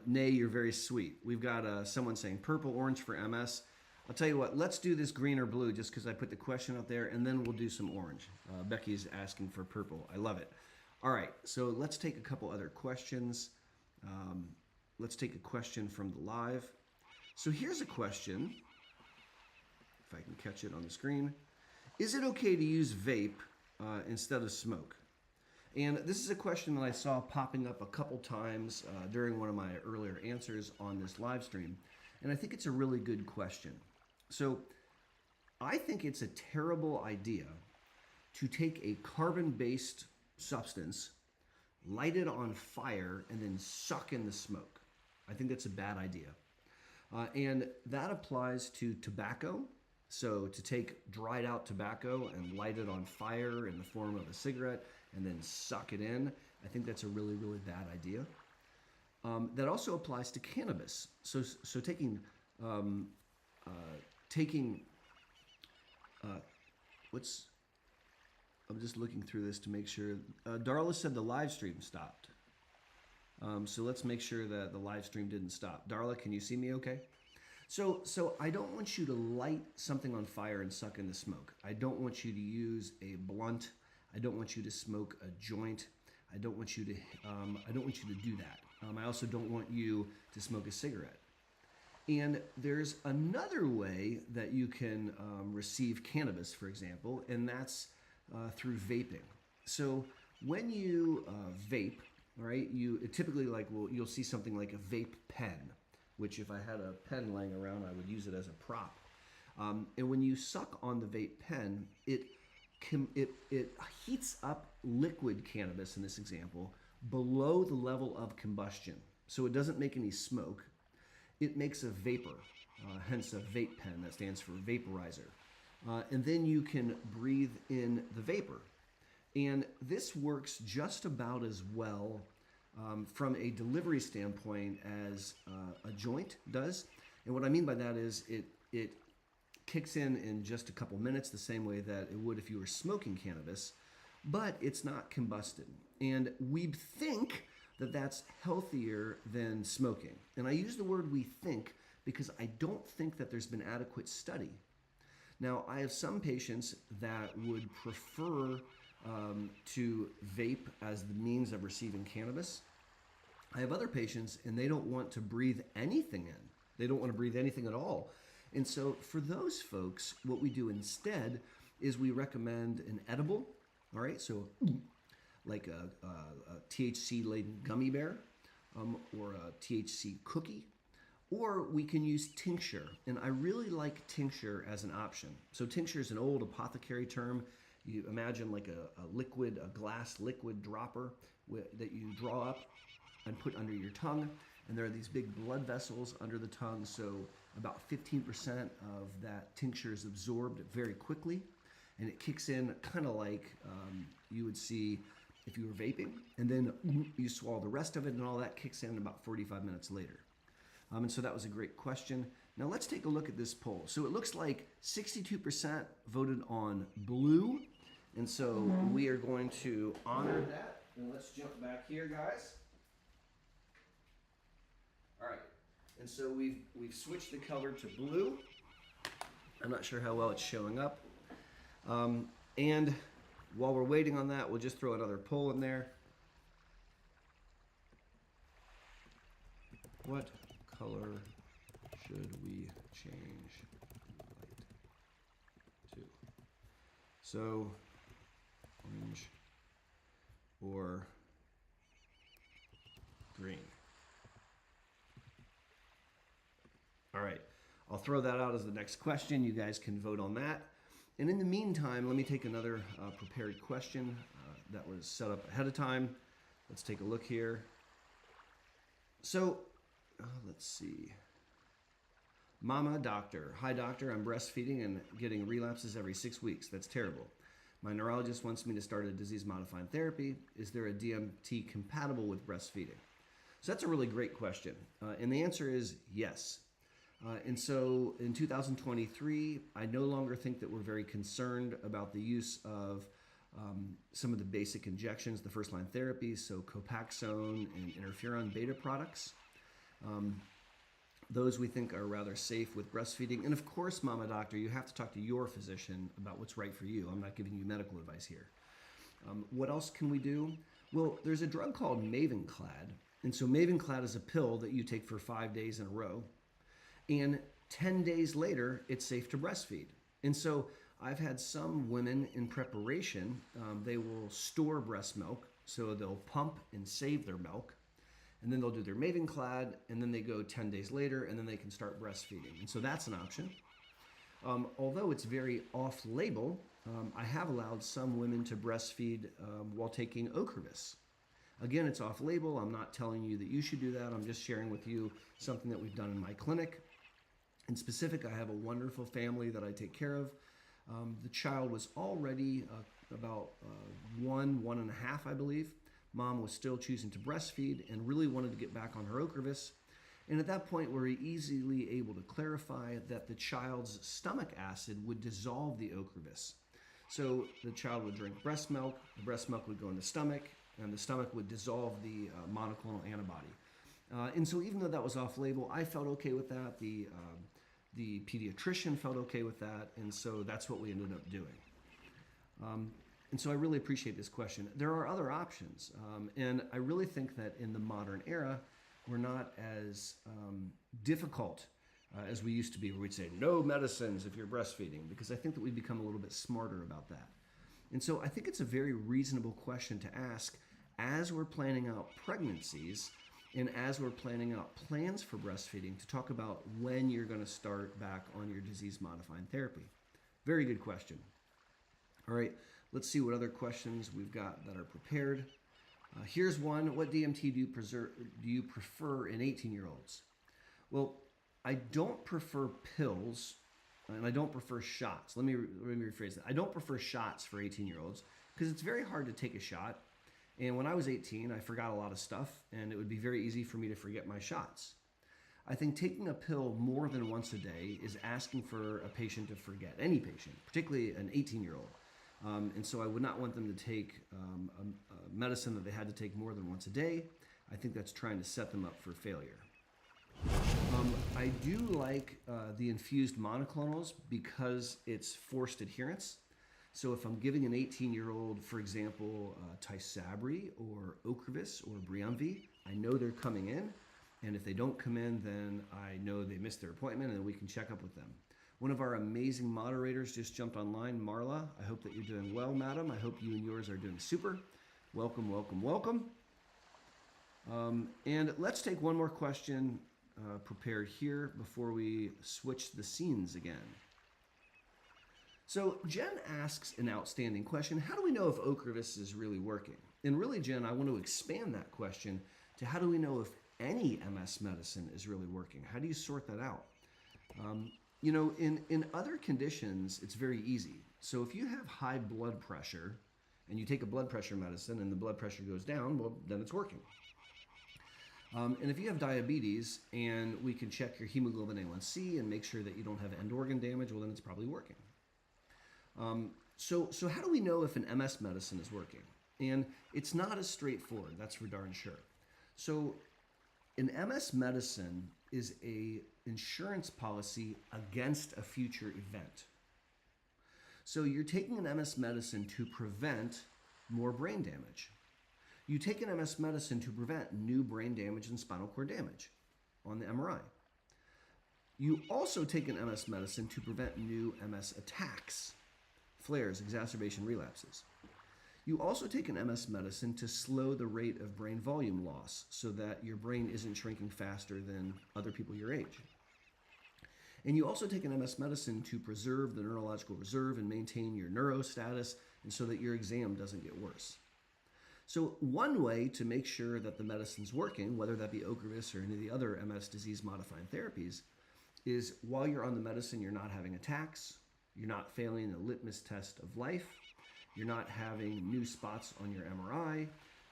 Nay, you're very sweet. We've got someone saying purple, orange for MS. I'll tell you what, let's do this green or blue just because I put the question up there, and then we'll do some orange. Becky's asking for purple. I love it. All right, so let's take a couple other questions. Let's take a question from the live. So here's a question, if I can catch it on the screen. Is it okay to use vape instead of smoke? And this is a question that I saw popping up a couple times during one of my earlier answers on this live stream. And I think it's a really good question. So I think it's a terrible idea to take a carbon-based substance, light it on fire, and then suck in the smoke. I think that's a bad idea. And that applies to tobacco. So to take dried out tobacco and light it on fire in the form of a cigarette and then suck it in, I think that's a really, really bad idea. That also applies to cannabis. So taking I'm just looking through this to make sure. Darla said the live stream stopped. So let's make sure that the live stream didn't stop. Darla, can you see me okay? So I don't want you to light something on fire and suck in the smoke. I don't want you to use a blunt. I don't want you to smoke a joint. I don't want you to do that. I also don't want you to smoke a cigarette. And there's another way that you can receive cannabis, for example, and that's through vaping. So when you vape, all right, you typically you'll see something like a vape pen, which if I had a pen laying around, I would use it as a prop. And when you suck on the vape pen, it heats up liquid cannabis in this example below the level of combustion. So it doesn't make any smoke. It makes a vapor, hence a vape pen that stands for vaporizer. And then you can breathe in the vapor. And this works just about as well from a delivery standpoint as a joint does. And what I mean by that is it kicks in just a couple minutes, the same way that it would if you were smoking cannabis, but it's not combusted. And we think that that's healthier than smoking. And I use the word we think because I don't think that there's been adequate study. Now, I have some patients that would prefer to vape as the means of receiving cannabis. I have other patients and they don't want to breathe anything in. They don't want to breathe anything at all. And so for those folks, what we do instead is we recommend an edible, all right? So like a THC-laden gummy bear or a THC cookie, or we can use tincture. And I really like tincture as an option. So tincture is an old apothecary term. You imagine like a glass liquid dropper that you draw up and put under your tongue. And there are these big blood vessels under the tongue. So about 15% of that tincture is absorbed very quickly. And it kicks in kind of like you would see if you were vaping. And then you swallow the rest of it and all that kicks in about 45 minutes later. And so that was a great question. Now let's take a look at this poll. So it looks like 62% voted on blue. And so we are going to honor that. And let's jump back here, guys. All right. And so we've switched the color to blue. I'm not sure how well it's showing up. And while we're waiting on that, we'll just throw another poll in there. What color should we change light to? So orange or green. All right, I'll throw that out as the next question. You guys can vote on that. And in the meantime, let me take another prepared question that was set up ahead of time. Let's take a look here. So let's see. Mama doctor. Hi doctor, I'm breastfeeding and getting relapses every 6 weeks. That's terrible. My neurologist wants me to start a disease modifying therapy. Is there a DMT compatible with breastfeeding? So that's a really great question. And the answer is yes. And so in 2023, I no longer think that we're very concerned about the use of some of the basic injections, the first line therapies, so Copaxone and interferon beta products. Those we think are rather safe with breastfeeding. And of course, Mama Doctor, you have to talk to your physician about what's right for you. I'm not giving you medical advice here. What else can we do? Well, there's a drug called Mavenclad. And so Mavenclad is a pill that you take for 5 days in a row. And 10 days later, it's safe to breastfeed. And so I've had some women in preparation, they will store breast milk. So they'll pump and save their milk. And then they'll do their Mavenclad, and then they go 10 days later, and then they can start breastfeeding. And so that's an option. Although it's very off-label, I have allowed some women to breastfeed while taking Ocrevus. Again, it's off-label. I'm not telling you that you should do that. I'm just sharing with you something that we've done in my clinic. In specific, I have a wonderful family that I take care of. The child was already about 1.5, I believe. Mom was still choosing to breastfeed and really wanted to get back on her Ocrevus. And at that point, we were easily able to clarify that the child's stomach acid would dissolve the Ocrevus. So the child would drink breast milk, the breast milk would go in the stomach, and the stomach would dissolve the monoclonal antibody. And so even though that was off-label, I felt okay with that. The pediatrician felt okay with that, and so that's what we ended up doing. And so I really appreciate this question. There are other options, and I really think that in the modern era, we're not as difficult as we used to be, where we'd say, no medicines if you're breastfeeding, because I think that we've become a little bit smarter about that. And so I think it's a very reasonable question to ask as we're planning out pregnancies and as we're planning out plans for breastfeeding, to talk about when you're going to start back on your disease-modifying therapy. Very good question. All right, let's see what other questions we've got that are prepared. Here's one. What DMT do you prefer in 18-year-olds? Well, I don't prefer pills, and I don't prefer shots. Let me rephrase that. I don't prefer shots for 18-year-olds because it's very hard to take a shot. And when I was 18, I forgot a lot of stuff, and it would be very easy for me to forget my shots. I think taking a pill more than once a day is asking for a patient to forget, any patient, particularly an 18-year-old. And so I would not want them to take a medicine that they had to take more than once a day. I think that's trying to set them up for failure. I do like the infused monoclonals because it's forced adherence. So if I'm giving an 18-year-old, for example, Tysabri or Ocrevus or Briumvi, I know they're coming in. And if they don't come in, then I know they missed their appointment, and then we can check up with them. One of our amazing moderators just jumped online, Marla. I hope that you're doing well, madam. I hope you and yours are doing super. Welcome, welcome, welcome. And let's take one more question prepared here before we switch the scenes again. So Jen asks an outstanding question. How do we know if Ocrevus is really working? And really, Jen, I want to expand that question to how do we know if any MS medicine is really working? How do you sort that out? You know, in other conditions, it's very easy. So if you have high blood pressure and you take a blood pressure medicine and the blood pressure goes down, well, then it's working. And if you have diabetes and we can check your hemoglobin A1C and make sure that you don't have end organ damage, well, then it's probably working. So how do we know if an MS medicine is working? And it's not as straightforward, that's for darn sure. So an MS medicine is a insurance policy against a future event. So you're taking an MS medicine to prevent more brain damage. You take an MS medicine to prevent new brain damage and spinal cord damage on the MRI. You also take an MS medicine to prevent new MS attacks, flares, exacerbation, relapses. You also take an MS medicine to slow the rate of brain volume loss so that your brain isn't shrinking faster than other people your age. And you also take an MS medicine to preserve the neurological reserve and maintain your neurostatus and so that your exam doesn't get worse. So one way to make sure that the medicine's working, whether that be Ocrevus or any of the other MS disease-modifying therapies, is while you're on the medicine, you're not having attacks, you're not failing a litmus test of life, you're not having new spots on your MRI,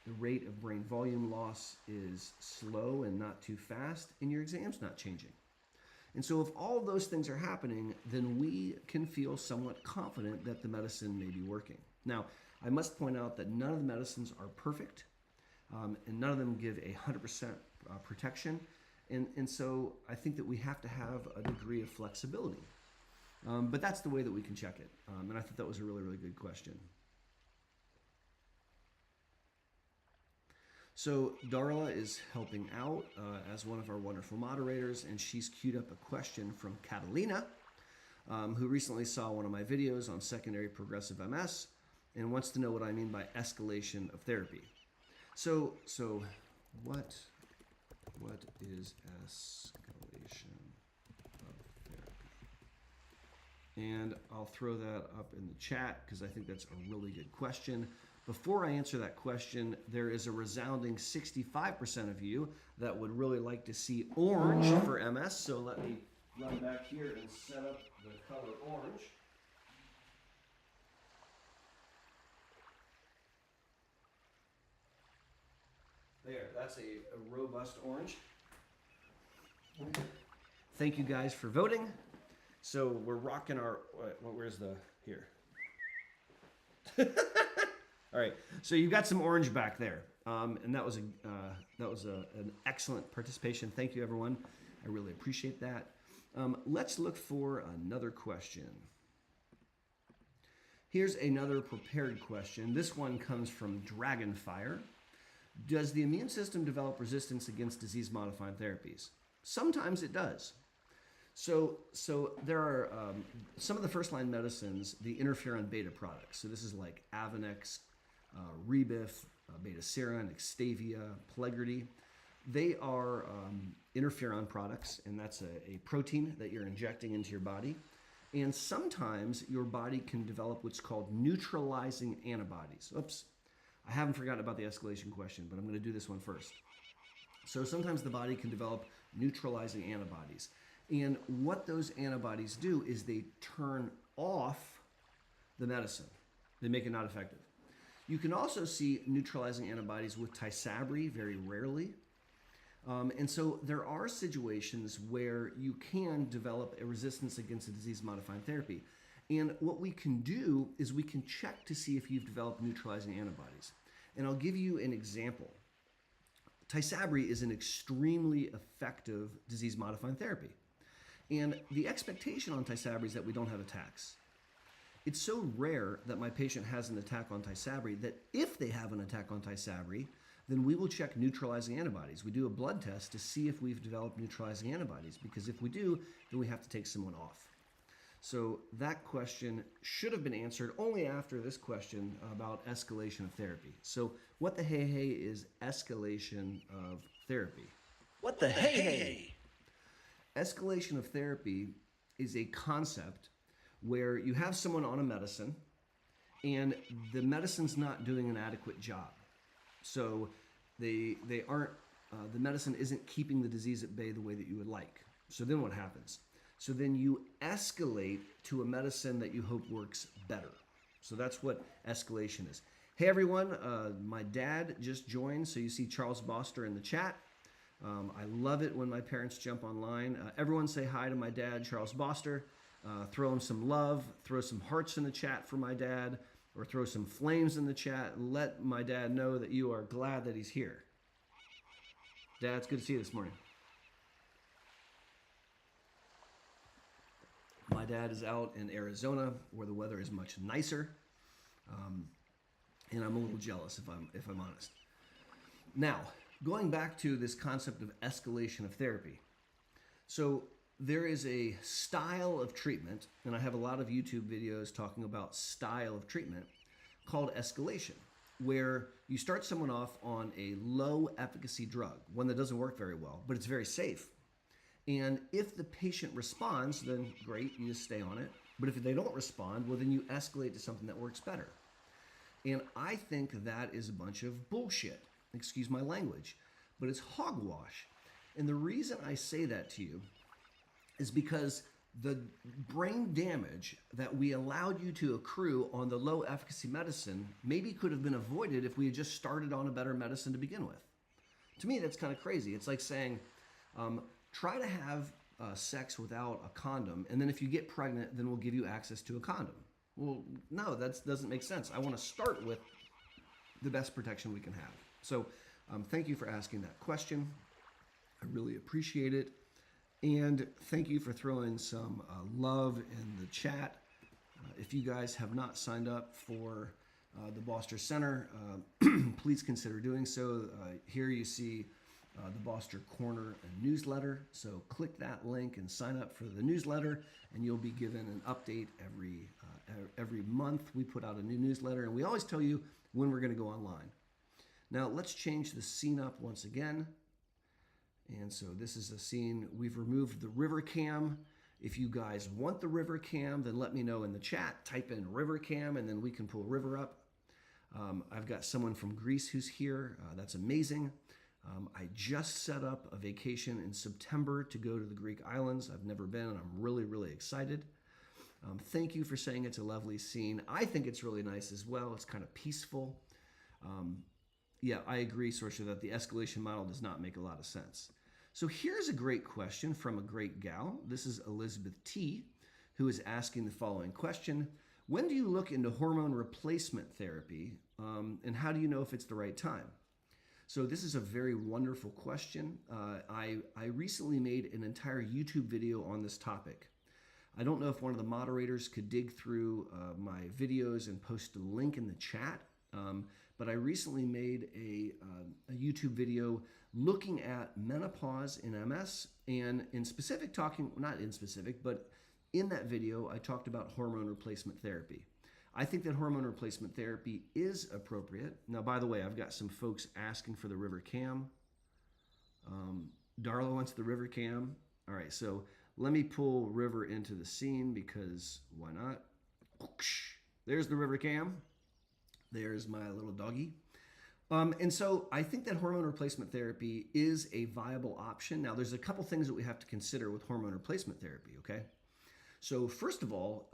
the rate of brain volume loss is slow and not too fast, and your exam's not changing. And so if all of those things are happening, then we can feel somewhat confident that the medicine may be working. Now, I must point out that none of the medicines are perfect, and none of them give 100% protection. And so I think that we have to have a degree of flexibility. But that's the way that we can check it. And I thought that was a really, really good question. So Darla is helping out as one of our wonderful moderators, and she's queued up a question from Catalina, who recently saw one of my videos on secondary progressive MS and wants to know what I mean by escalation of therapy. So what is escalation of therapy? And I'll throw that up in the chat because I think that's a really good question. Before I answer that question, there is a resounding 65% of you that would really like to see orange for MS. So let me run back here and set up the color orange. There, that's a robust orange. Thank you guys for voting. So we're rocking our, where's the, here. All right, so you've got some orange back there, and that was an excellent participation. Thank you, everyone. I really appreciate that. Let's look for another question. Here's another prepared question. This one comes from Dragonfire. Does the immune system develop resistance against disease-modifying therapies? Sometimes it does. So there are some of the first-line medicines, the interferon beta products. So this is like Avonex, Rebif, Betaseron, Extavia, Plegridy. They are interferon products, and that's a protein that you're injecting into your body. And sometimes your body can develop what's called neutralizing antibodies. Oops, I haven't forgotten about the escalation question, but I'm going to do this one first. So sometimes the body can develop neutralizing antibodies. And what those antibodies do is they turn off the medicine. They make it not effective. You can also see neutralizing antibodies with Tysabri very rarely. And so there are situations where you can develop a resistance against a disease-modifying therapy. And what we can do is we can check to see if you've developed neutralizing antibodies. And I'll give you an example. Tysabri is an extremely effective disease-modifying therapy. And the expectation on Tysabri is that we don't have attacks. It's so rare that my patient has an attack on Tysabri that if they have an attack on Tysabri, then we will check neutralizing antibodies. We do a blood test to see if we've developed neutralizing antibodies, because if we do, then we have to take someone off. So that question should have been answered only after this question about escalation of therapy. So what the hey is escalation of therapy? What the hey? Escalation of therapy is a concept where you have someone on a medicine and the medicine's not doing an adequate job. So they aren't, the medicine isn't keeping the disease at bay the way that you would like. So then what happens? So then you escalate to a medicine that you hope works better. So that's what escalation is. Hey everyone, my dad just joined, so you see Charles Boster in the chat. I love it when my parents jump online. Everyone say hi to my dad, Charles Boster. Throw him some love, throw some hearts in the chat for my dad, or throw some flames in the chat and let my dad know that you are glad that he's here. Dad, it's good to see you this morning. My dad is out in Arizona where the weather is much nicer, and I'm a little jealous if I'm honest. Now, going back to this concept of escalation of therapy. So there is a style of treatment, and I have a lot of YouTube videos talking about style of treatment called escalation, where you start someone off on a low efficacy drug, one that doesn't work very well, but it's very safe. And if the patient responds, then great, you just stay on it. But if they don't respond, well, then you escalate to something that works better. And I think that is a bunch of bullshit. Excuse my language, but it's hogwash. And the reason I say that to you is because the brain damage that we allowed you to accrue on the low efficacy medicine maybe could have been avoided if we had just started on a better medicine to begin with. To me, that's kind of crazy. It's like saying, try to have sex without a condom, and then if you get pregnant, then we'll give you access to a condom. Well, no, that doesn't make sense. I want to start with the best protection we can have. So thank you for asking that question. I really appreciate it. And thank you for throwing some love in the chat. If you guys have not signed up for the Boster Center, please consider doing so. Here you see the Boster Corner newsletter. So click that link and sign up for the newsletter, and you'll be given an update every month. We put out a new newsletter, and we always tell you when we're going to go online. Now let's change the scene up once again. And so this is a scene. We've removed the river cam. If you guys want the river cam, then let me know in the chat. Type in river cam, and then we can pull river up. I've got someone from Greece who's here. That's amazing. I just set up a vacation in September to go to the Greek islands. I've never been, and I'm really, really excited. Thank you for saying it's a lovely scene. I think it's really nice as well. It's kind of peaceful. Yeah, I agree, Sorsha, that the escalation model does not make a lot of sense. So here's a great question from a great gal. This is Elizabeth T., who is asking the following question. When do you look into hormone replacement therapy, and how do you know if it's the right time? So this is a very wonderful question. I recently made an entire YouTube video on this topic. I don't know if one of the moderators could dig through my videos and post a link in the chat, but I recently made a YouTube video looking at menopause in MS, and in specific not in specific, but in that video, I talked about hormone replacement therapy. I think that hormone replacement therapy is appropriate. Now, by the way, I've got some folks asking for the river cam. Darla wants the river cam. All right, so let me pull River into the scene because why not? There's the river cam. There's my little doggy. And so I think that hormone replacement therapy is a viable option. Now, there's a couple things that we have to consider with hormone replacement therapy, okay? So first of all,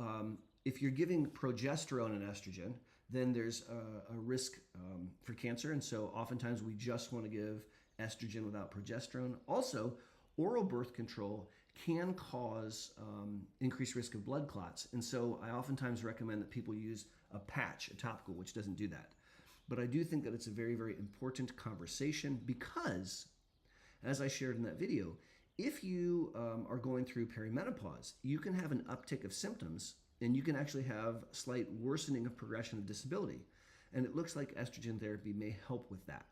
if you're giving progesterone and estrogen, then there's a risk for cancer. And so oftentimes we just want to give estrogen without progesterone. Also, oral birth control can cause increased risk of blood clots. And so I oftentimes recommend that people use a patch, a topical, which doesn't do that. But I do think that it's a very, very important conversation because, as I shared in that video, if you are going through perimenopause, you can have an uptick of symptoms and you can actually have slight worsening of progression of disability. And it looks like estrogen therapy may help with that.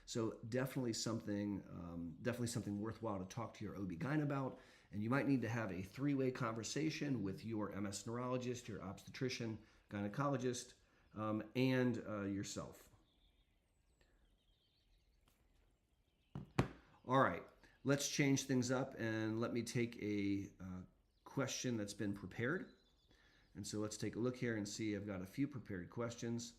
So definitely something worthwhile to talk to your OB-GYN about. And you might need to have a three-way conversation with your MS neurologist, your obstetrician, gynecologist, and yourself. All right, let's change things up and let me take a question that's been prepared. And so let's take a look here and see. I've got a few prepared questions.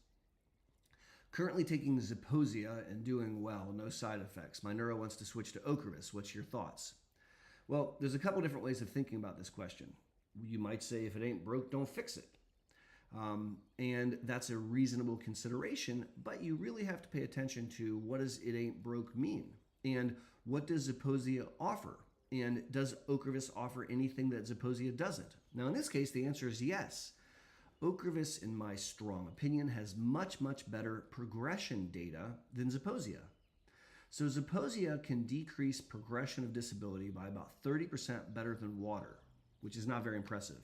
Currently taking Zeposia and doing well, no side effects. My neuro wants to switch to Ocrevus. What's your thoughts? Well, there's a couple different ways of thinking about this question. You might say, if it ain't broke, don't fix it. And that's a reasonable consideration, but you really have to pay attention to what does it ain't broke mean? And what does Zeposia offer? And does Ocrevus offer anything that Zeposia doesn't? Now, in this case, the answer is yes. Ocrevus, in my strong opinion, has much, much better progression data than Zeposia. So Zeposia can decrease progression of disability by about 30% better than water, which is not very impressive.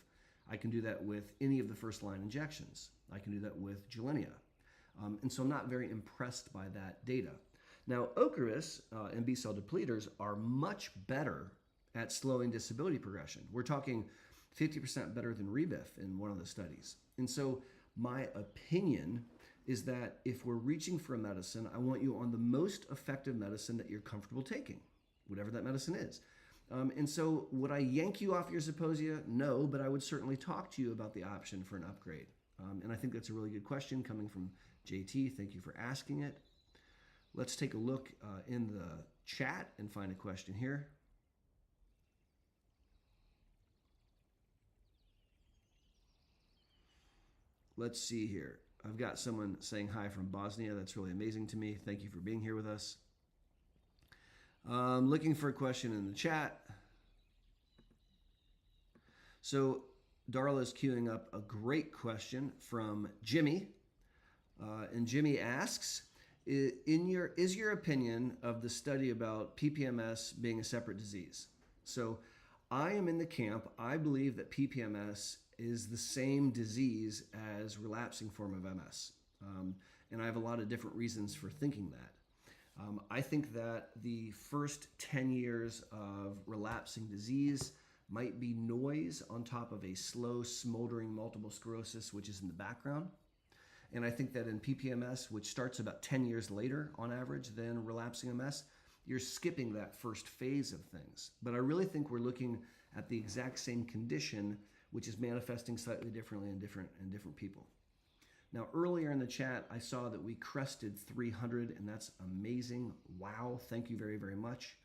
I can do that with any of the first-line injections. I can do that with Gilenya. And so I'm not very impressed by that data. Now, Ocrevus and B-cell depleters are much better at slowing disability progression. We're talking 50% better than Rebif in one of the studies. And so my opinion is that if we're reaching for a medicine, I want you on the most effective medicine that you're comfortable taking, whatever that medicine is. And so would I yank you off your Zeposia? No, but I would certainly talk to you about the option for an upgrade. And I think that's a really good question coming from JT. Thank you for asking it. Let's take a look in the chat and find a question here. let's see here. I've got someone saying hi from Bosnia. That's really amazing to me. Thank you for being here with us. Looking for a question in the chat. So Darla is queuing up a great question from Jimmy. And Jimmy asks, is your opinion of the study about PPMS being a separate disease? So I am in the camp. I believe that PPMS is the same disease as relapsing form of MS. And I have a lot of different reasons for thinking that. I think that the first 10 years of relapsing disease might be noise on top of a slow, smoldering multiple sclerosis, which is in the background. And I think that in PPMS, which starts about 10 years later on average than relapsing MS, you're skipping that first phase of things. But I really think we're looking at the exact same condition, which is manifesting slightly differently in different people. Now, earlier in the chat, I saw that we crested 300, and that's amazing. Wow, thank you very, very much.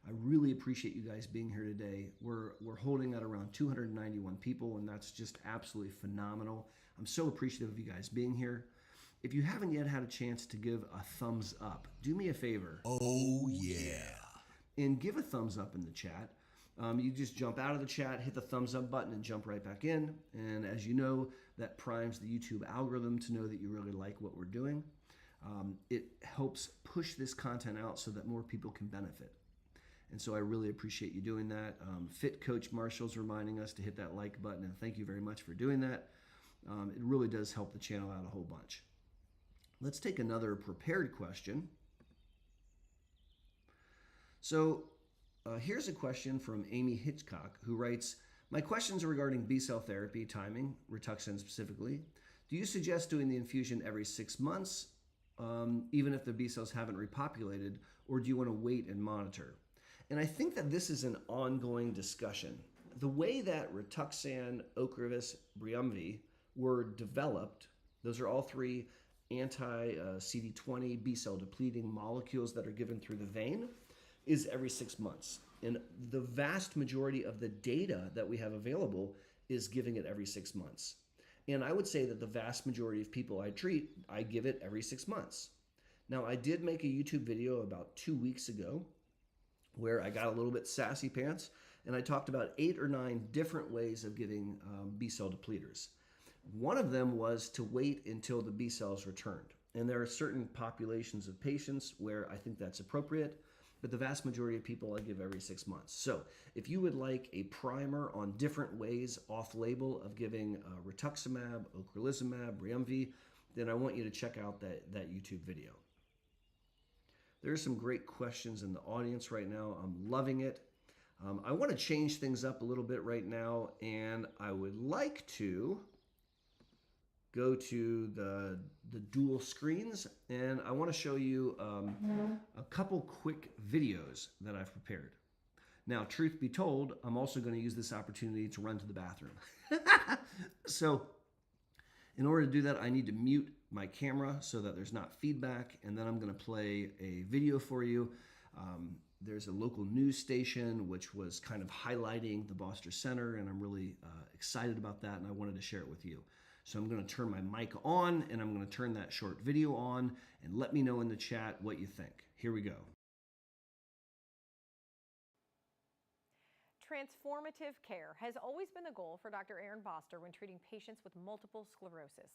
I really appreciate you guys being here today. We're holding at around 291 people, and that's just absolutely phenomenal. I'm so appreciative of you guys being here. If you haven't yet had a chance to give a thumbs up, do me a favor. Oh, yeah. And give a thumbs up in the chat. You just jump out of the chat, hit the thumbs up button, and jump right back in. And as you know, that primes the YouTube algorithm to know that you really like what we're doing. It helps push this content out so that more people can benefit. And so I really appreciate you doing that. Fit Coach Marshall's reminding us to hit that like button, and thank you very much for doing that. It really does help the channel out a whole bunch. Let's take another prepared question. So here's a question from Amy Hitchcock, who writes, my questions are regarding B-cell therapy, timing, Rituxan specifically. Do you suggest doing the infusion every 6 months, even if the B-cells haven't repopulated, or do you want to wait and monitor? And I think that this is an ongoing discussion. The way that Rituxan, Ocrevus, Briumvi were developed, those are all three anti-CD20 B-cell depleting molecules that are given through the vein, is every 6 months. And the vast majority of the data that we have available is giving it every 6 months. And I would say that the vast majority of people I treat, I give it every 6 months. Now, I did make a YouTube video about 2 weeks ago where I got a little bit sassy pants, and I talked about 8 or 9 different ways of giving B-cell depleters. One of them was to wait until the B-cells returned. And there are certain populations of patients where I think that's appropriate, but the vast majority of people I give every 6 months. So if you would like a primer on different ways off-label of giving rituximab, ocrelizumab, Briumvi, then I want you to check out that YouTube video. There's some great questions in the audience right now. I'm loving it. I want to change things up a little bit right now, and I would like to go to the dual screens, and I want to show you a couple quick videos that I've prepared. Now, truth be told, I'm also going to use this opportunity to run to the bathroom. So in order to do that, I need to mute my camera so that there's not feedback, and then I'm going to play a video for you. There's a local news station which was kind of highlighting the Boster Center, and I'm really excited about that, and I wanted to share it with you. So I'm going to turn my mic on, and I'm going to turn that short video on, and let me know in the chat what you think. Here we go. Transformative care has always been the goal for Dr. Aaron Boster when treating patients with multiple sclerosis.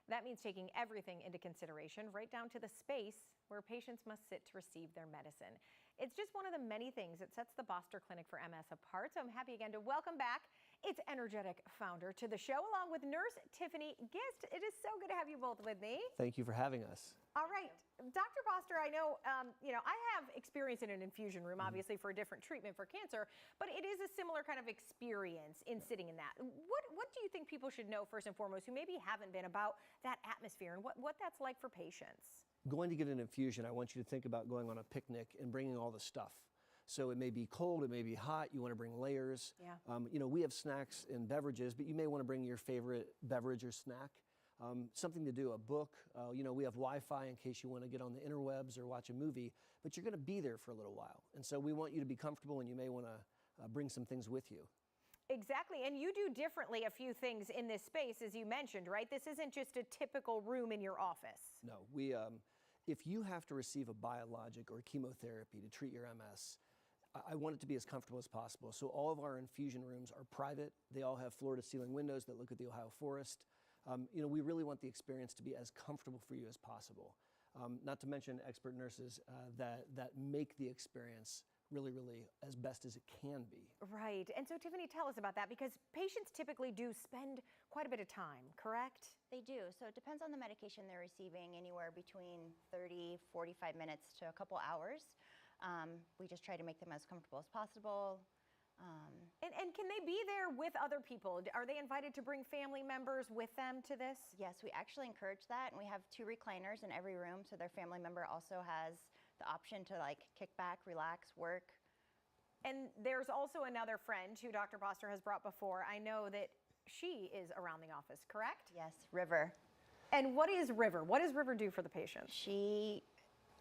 That means taking everything into consideration, right down to the space where patients must sit to receive their medicine. It's just one of the many things that sets the Boster Clinic for MS apart, so I'm happy again to welcome back its energetic founder to the show, along with Nurse Tiffany Gist. It is so good to have you both with me. Thank you for having us. All right, Dr. Boster, I know, I have experience in an infusion room, obviously for a different treatment for cancer, but it is a similar kind of experience in sitting in that. What do you think people should know first and foremost who maybe haven't been about that atmosphere and what that's like for patients? Going to get an infusion, I want you to think about going on a picnic and bringing all the stuff. So it may be cold, it may be hot, you want to bring layers. Yeah. We have snacks and beverages, but you may want to bring your favorite beverage or snack. Something to do, a book. We have Wi-Fi in case you want to get on the interwebs or watch a movie, but you're going to be there for a little while. And so we want you to be comfortable, and you may want to bring some things with you. Exactly. And you do differently a few things in this space, as you mentioned, right? This isn't just a typical room in your office. No, if you have to receive a biologic or chemotherapy to treat your MS, I want it to be as comfortable as possible. So all of our infusion rooms are private. They all have floor-to-ceiling windows that look at the Ohio forest. We really want the experience to be as comfortable for you as possible. Not to mention expert nurses that make the experience really as best as it can be. Right. And so Tiffany, tell us about that, because patients typically do spend quite a bit of time, correct? They do. So it depends on the medication they're receiving, anywhere between 30, 45 minutes to a couple hours. We just try to make them as comfortable as possible. And can they be there with other people? Are they invited to bring family members with them to this? Yes, we actually encourage that, and we have 2 recliners in every room, so their family member also has the option to like kick back, relax, work. And there's also another friend who Dr. Boster has brought before. I know that she is around the office, correct? Yes, River. And what is River? What does River do for the patients? She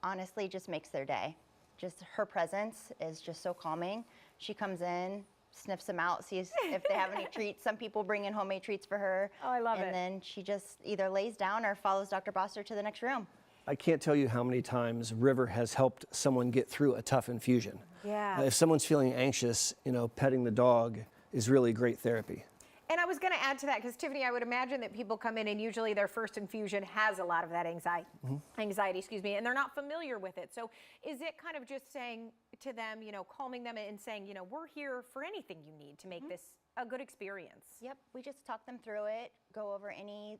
honestly just makes their day. Just her presence is just so calming. She comes in, sniffs them out, sees if they have any treats. Some people bring in homemade treats for her. Oh, I love it. And then she just either lays down or follows Dr. Boster to the next room. I can't tell you how many times River has helped someone get through a tough infusion. Yeah. If someone's feeling anxious, petting the dog is really great therapy. And I was going to add to that, because Tiffany, I would imagine that people come in and usually their first infusion has a lot of that anxiety, and they're not familiar with it. So is it kind of just saying to them, calming them and saying, we're here for anything you need to make this a good experience? Yep, we just talk them through it, go over any,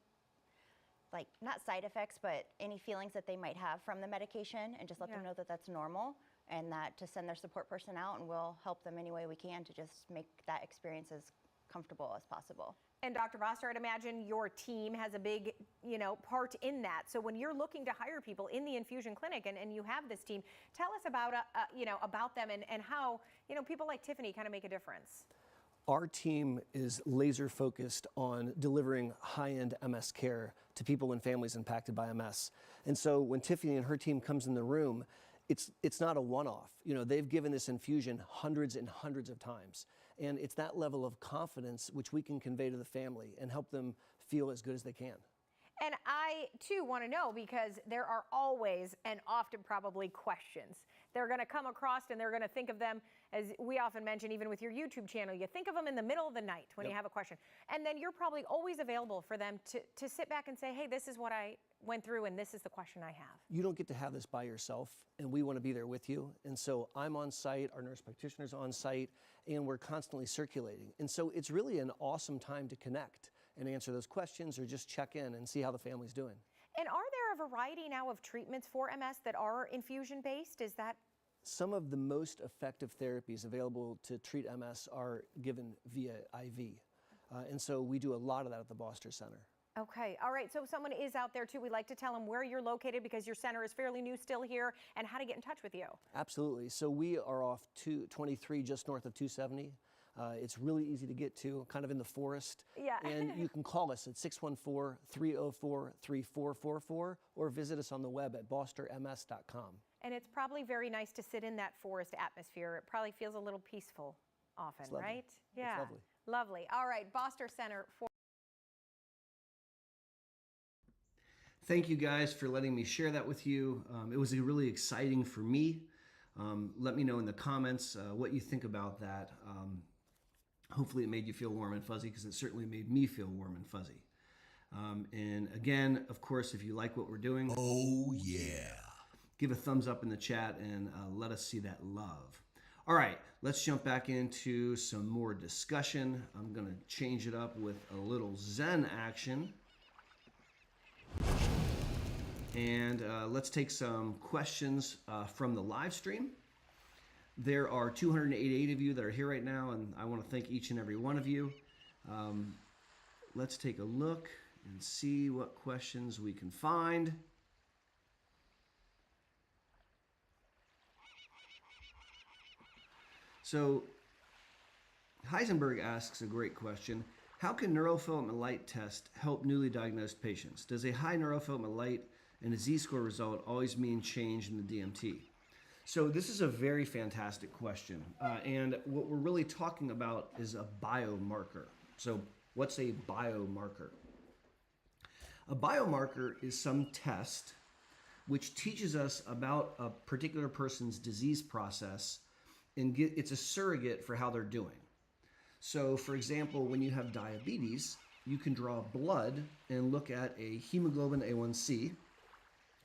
like, not side effects, but any feelings that they might have from the medication, and just let them know that that's normal, and that to send their support person out, and we'll help them any way we can to just make that experience as comfortable as possible. And Dr. Boster, I'd imagine your team has a big, part in that. So when you're looking to hire people in the infusion clinic and you have this team, tell us about, about them and how, people like Tiffany kind of make a difference. Our team is laser focused on delivering high-end MS care to people and families impacted by MS. And so when Tiffany and her team comes in the room, it's not a one-off. They've given this infusion hundreds and hundreds of times. And it's that level of confidence which we can convey to the family and help them feel as good as they can. And I, too, want to know, because there are always and often probably questions. They're going to come across and they're going to think of them, as we often mention, even with your YouTube channel, you think of them in the middle of the night when you have a question. And then you're probably always available for them to sit back and say, hey, this is what I went through and this is the question I have. You don't get to have this by yourself, and we want to be there with you. And so I'm on site, our nurse practitioner's on site, and we're constantly circulating. And so it's really an awesome time to connect and answer those questions or just check in and see how the family's doing. And are there a variety now of treatments for MS that are infusion-based? Is that? Some of the most effective therapies available to treat MS are given via IV. And so we do a lot of that at the Boster Center. Okay, all right, so if someone is out there too, we'd like to tell them where you're located, because your center is fairly new still here, and how to get in touch with you. Absolutely. So we are off 23 just north of 270. It's really easy to get to, kind of in the forest. Yeah. And you can call us at 614-304-3444 or visit us on the web at bosterms.com. And it's probably very nice to sit in that forest atmosphere. It probably feels a little peaceful often, right? Yeah. It's lovely. Lovely. All right, Boster Center for. Thank you guys for letting me share that with you. It was really exciting for me. Let me know in the comments what you think about that. Hopefully it made you feel warm and fuzzy, because it certainly made me feel warm and fuzzy. And again, of course, if you like what we're doing, Oh, yeah. give a thumbs up in the chat and let us see that love. All right, let's jump back into some more discussion. I'm going to change it up with a little Zen action. And let's take some questions from the live stream. There are 288 of you that are here right now, and I want to thank each and every one of you. Let's take a look and see what questions we can find. So Heisenberg asks a great question. How can neurofilament light test help newly diagnosed patients? Does a high neurofilament light and a Z-score result always mean change in the DMT? So this is a very fantastic question. And what we're really talking about is a biomarker. So what's a biomarker? A biomarker is some test which teaches us about a particular person's disease process, and it's a surrogate for how they're doing. So for example, when you have diabetes, you can draw blood and look at a hemoglobin A1C,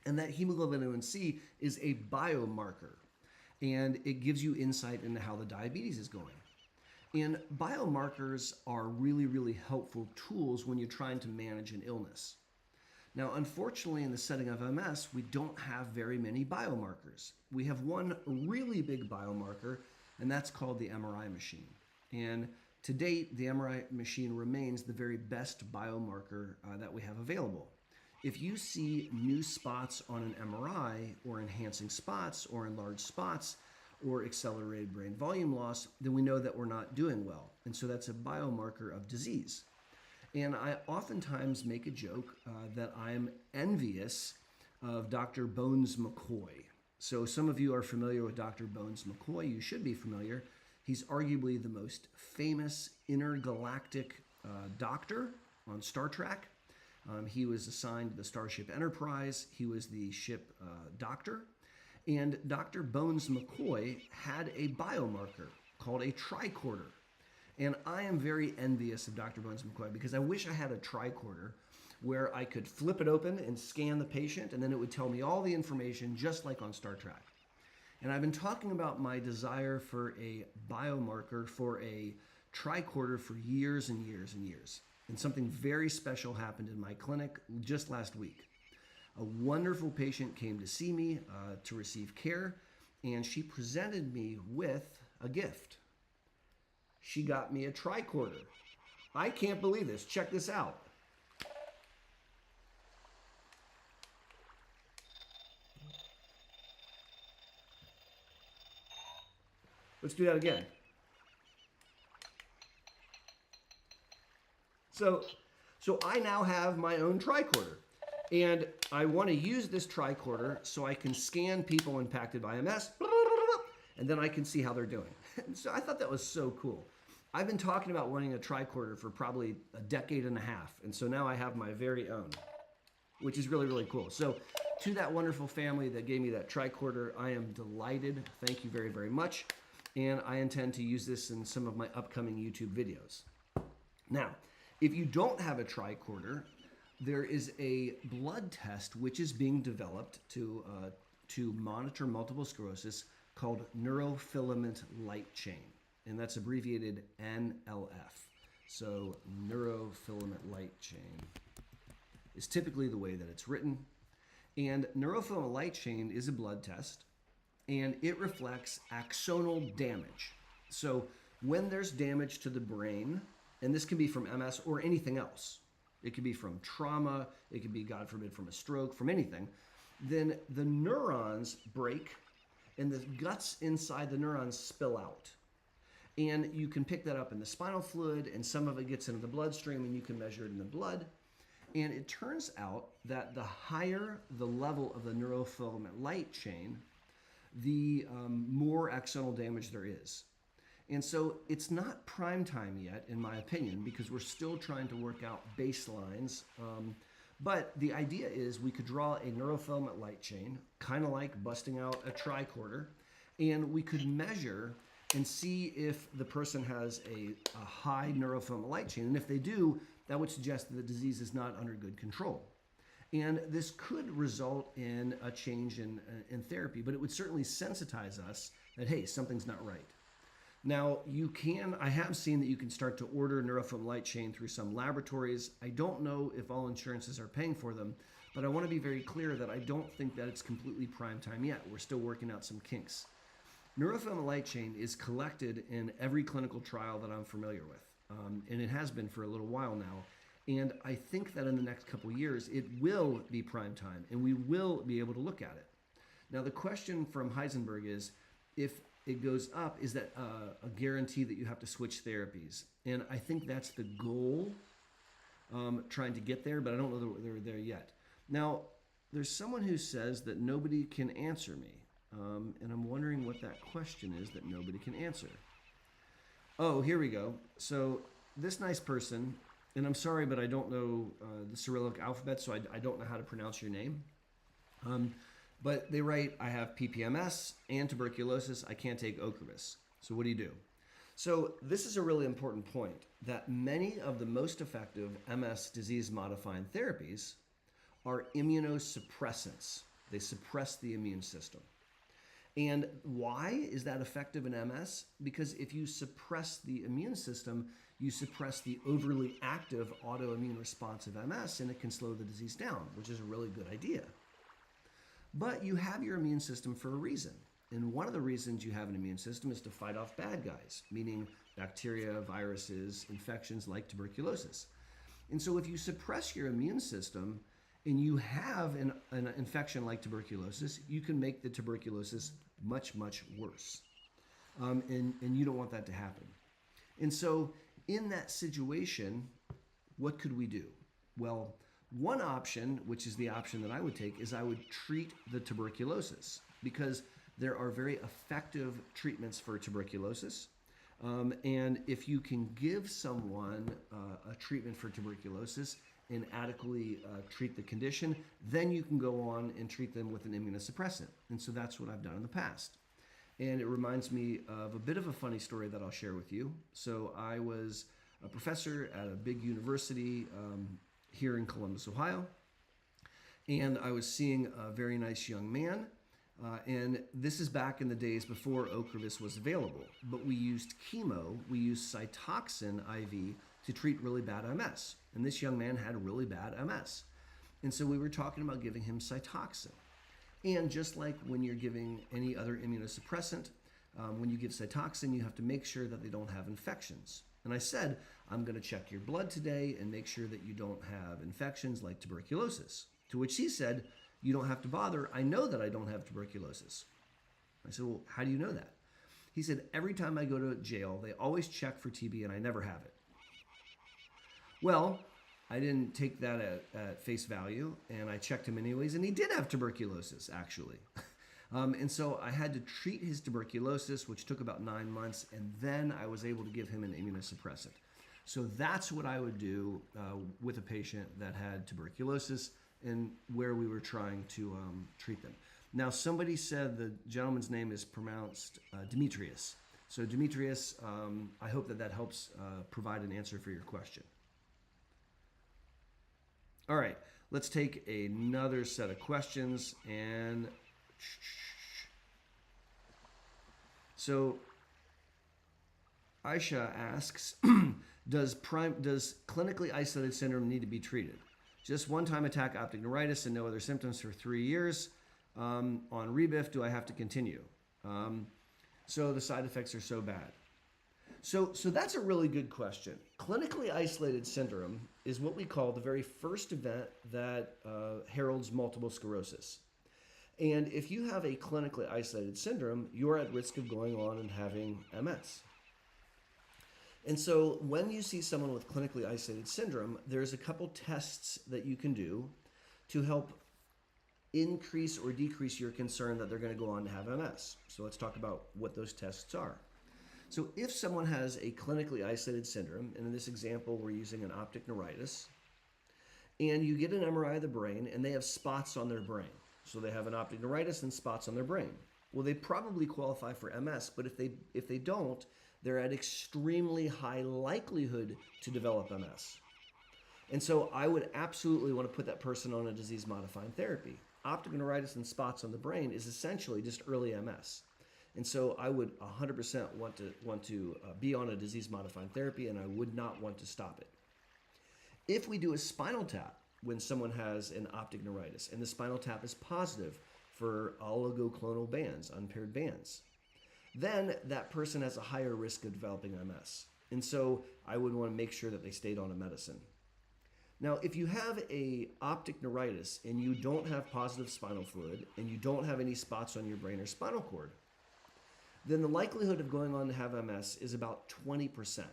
and that hemoglobin A1C is a biomarker, and it gives you insight into how the diabetes is going. And biomarkers are really, really helpful tools when you're trying to manage an illness. Now, unfortunately, in the setting of MS, we don't have very many biomarkers. We have one really big biomarker, and that's called the MRI machine. And to date, the MRI machine remains the very best biomarker that we have available. If you see new spots on an MRI, or enhancing spots, or enlarged spots, or accelerated brain volume loss, then we know that we're not doing well. And so that's a biomarker of disease. And I oftentimes make a joke that I'm envious of Dr. Bones McCoy. So some of you are familiar with Dr. Bones McCoy. You should be familiar. He's arguably the most famous intergalactic doctor on Star Trek. He was assigned to the Starship Enterprise. He was the ship doctor. And Dr. Bones McCoy had a biomarker called a tricorder. And I am very envious of Dr. Bones McCoy because I wish I had a tricorder where I could flip it open and scan the patient, and then it would tell me all the information just like on Star Trek. And I've been talking about my desire for a biomarker for a tricorder for years and years and years. And something very special happened in my clinic just last week. A wonderful patient came to see me to receive care, and she presented me with a gift. She got me a tricorder. I can't believe this. Check this out. Let's do that again. So I now have my own tricorder. And I want to use this tricorder so I can scan people impacted by MS, and then I can see how they're doing. So I thought that was so cool. I've been talking about wanting a tricorder for probably a decade and a half, and so now I have my very own, which is really, really cool. So to that wonderful family that gave me that tricorder, I am delighted. Thank you very, very much. And I intend to use this in some of my upcoming YouTube videos. Now, if you don't have a tricorder, there is a blood test which is being developed to monitor multiple sclerosis called neurofilament light chain, and that's abbreviated NLF. So neurofilament light chain is typically the way that it's written. And neurofilament light chain is a blood test, and it reflects axonal damage. So when there's damage to the brain, and this can be from MS or anything else, it could be from trauma, it could be, God forbid, from a stroke, from anything, then the neurons break and the guts inside the neurons spill out. And you can pick that up in the spinal fluid, and some of it gets into the bloodstream, and you can measure it in the blood. And it turns out that the higher the level of the neurofilament light chain, the more axonal damage there is. And so it's not prime time yet, in my opinion, because we're still trying to work out baselines. But the idea is we could draw a neurofilament light chain, kind of like busting out a tricorder, and we could measure and see if the person has a high neurofilament light chain. And if they do, that would suggest that the disease is not under good control. And this could result in a change in therapy, but it would certainly sensitize us that, hey, something's not right. Now, I have seen that you can start to order neurofilament light chain through some laboratories. I don't know if all insurances are paying for them, but I want to be very clear that I don't think that it's completely prime time yet. We're still working out some kinks. Neurofilament light chain is collected in every clinical trial that I'm familiar with, and it has been for a little while now. And I think that in the next couple of years, it will be prime time, and we will be able to look at it. Now, the question from Heisenberg is, if it goes up, is that a guarantee that you have to switch therapies? And I think that's the goal, trying to get there, but I don't know that they're there yet. Now, there's someone who says that nobody can answer me. and I'm wondering what that question is that nobody can answer. Oh, here we go. So this nice person, and I'm sorry, but I don't know the Cyrillic alphabet, so I don't know how to pronounce your name. But they write, I have PPMS and tuberculosis. I can't take Ocrevus. So what do you do? So this is a really important point, that many of the most effective MS disease-modifying therapies are immunosuppressants. They suppress the immune system. And why is that effective in MS? Because if you suppress the immune system, you suppress the overly active autoimmune response of MS, and it can slow the disease down, which is a really good idea. But you have your immune system for a reason. And one of the reasons you have an immune system is to fight off bad guys, meaning bacteria, viruses, infections like tuberculosis. And so if you suppress your immune system and you have an infection like tuberculosis, you can make the tuberculosis much, much worse. And you don't want that to happen. And so in that situation, what could we do? Well, one option, which is the option that I would take, is I would treat the tuberculosis, because there are very effective treatments for tuberculosis. And if you can give someone a treatment for tuberculosis and adequately treat the condition, then you can go on and treat them with an immunosuppressant. And so that's what I've done in the past. And it reminds me of a bit of a funny story that I'll share with you. So I was a professor at a big university here in Columbus, Ohio. And I was seeing a very nice young man. And this is back in the days before Ocrevus was available. But we used chemo, we used Cytoxin IV to treat really bad MS. And this young man had really bad MS. And so we were talking about giving him Cytoxin. And just like when you're giving any other immunosuppressant, when you give Cytoxin, you have to make sure that they don't have infections. And I said, I'm going to check your blood today and make sure that you don't have infections like tuberculosis. To which he said, you don't have to bother. I know that I don't have tuberculosis. I said, well, how do you know that? He said, every time I go to jail, they always check for TB and I never have it. Well, I didn't take that at face value, and I checked him anyways, and he did have tuberculosis, actually. And so I had to treat his tuberculosis, which took about 9 months, and then I was able to give him an immunosuppressant. So that's what I would do with a patient that had tuberculosis and where we were trying to treat them. Now, somebody said the gentleman's name is pronounced Demetrius. So Demetrius, I hope that helps provide an answer for your question. All right, let's take another set of questions. And so Aisha asks, does clinically isolated syndrome need to be treated? Just one-time attack optic neuritis and no other symptoms for 3 years. On Rebif, do I have to continue? So the side effects are so bad. So that's a really good question. Clinically isolated syndrome is what we call the very first event that heralds multiple sclerosis. And if you have a clinically isolated syndrome, you're at risk of going on and having MS. And so when you see someone with clinically isolated syndrome, there's a couple tests that you can do to help increase or decrease your concern that they're going to go on to have MS. So let's talk about what those tests are. So if someone has a clinically isolated syndrome, and in this example we're using an optic neuritis, and you get an MRI of the brain and they have spots on their brain. So they have an optic neuritis and spots on their brain. Well, they probably qualify for MS, but if they don't, they're at extremely high likelihood to develop MS. And so I would absolutely want to put that person on a disease-modifying therapy. Optic neuritis and spots on the brain is essentially just early MS. And so I would 100% want to be on a disease-modifying therapy, and I would not want to stop it. If we do a spinal tap when someone has an optic neuritis, and the spinal tap is positive for oligoclonal bands, unpaired bands, then that person has a higher risk of developing MS. And so I would want to make sure that they stayed on a medicine. Now, if you have a optic neuritis and you don't have positive spinal fluid and you don't have any spots on your brain or spinal cord, then the likelihood of going on to have MS is about 20%.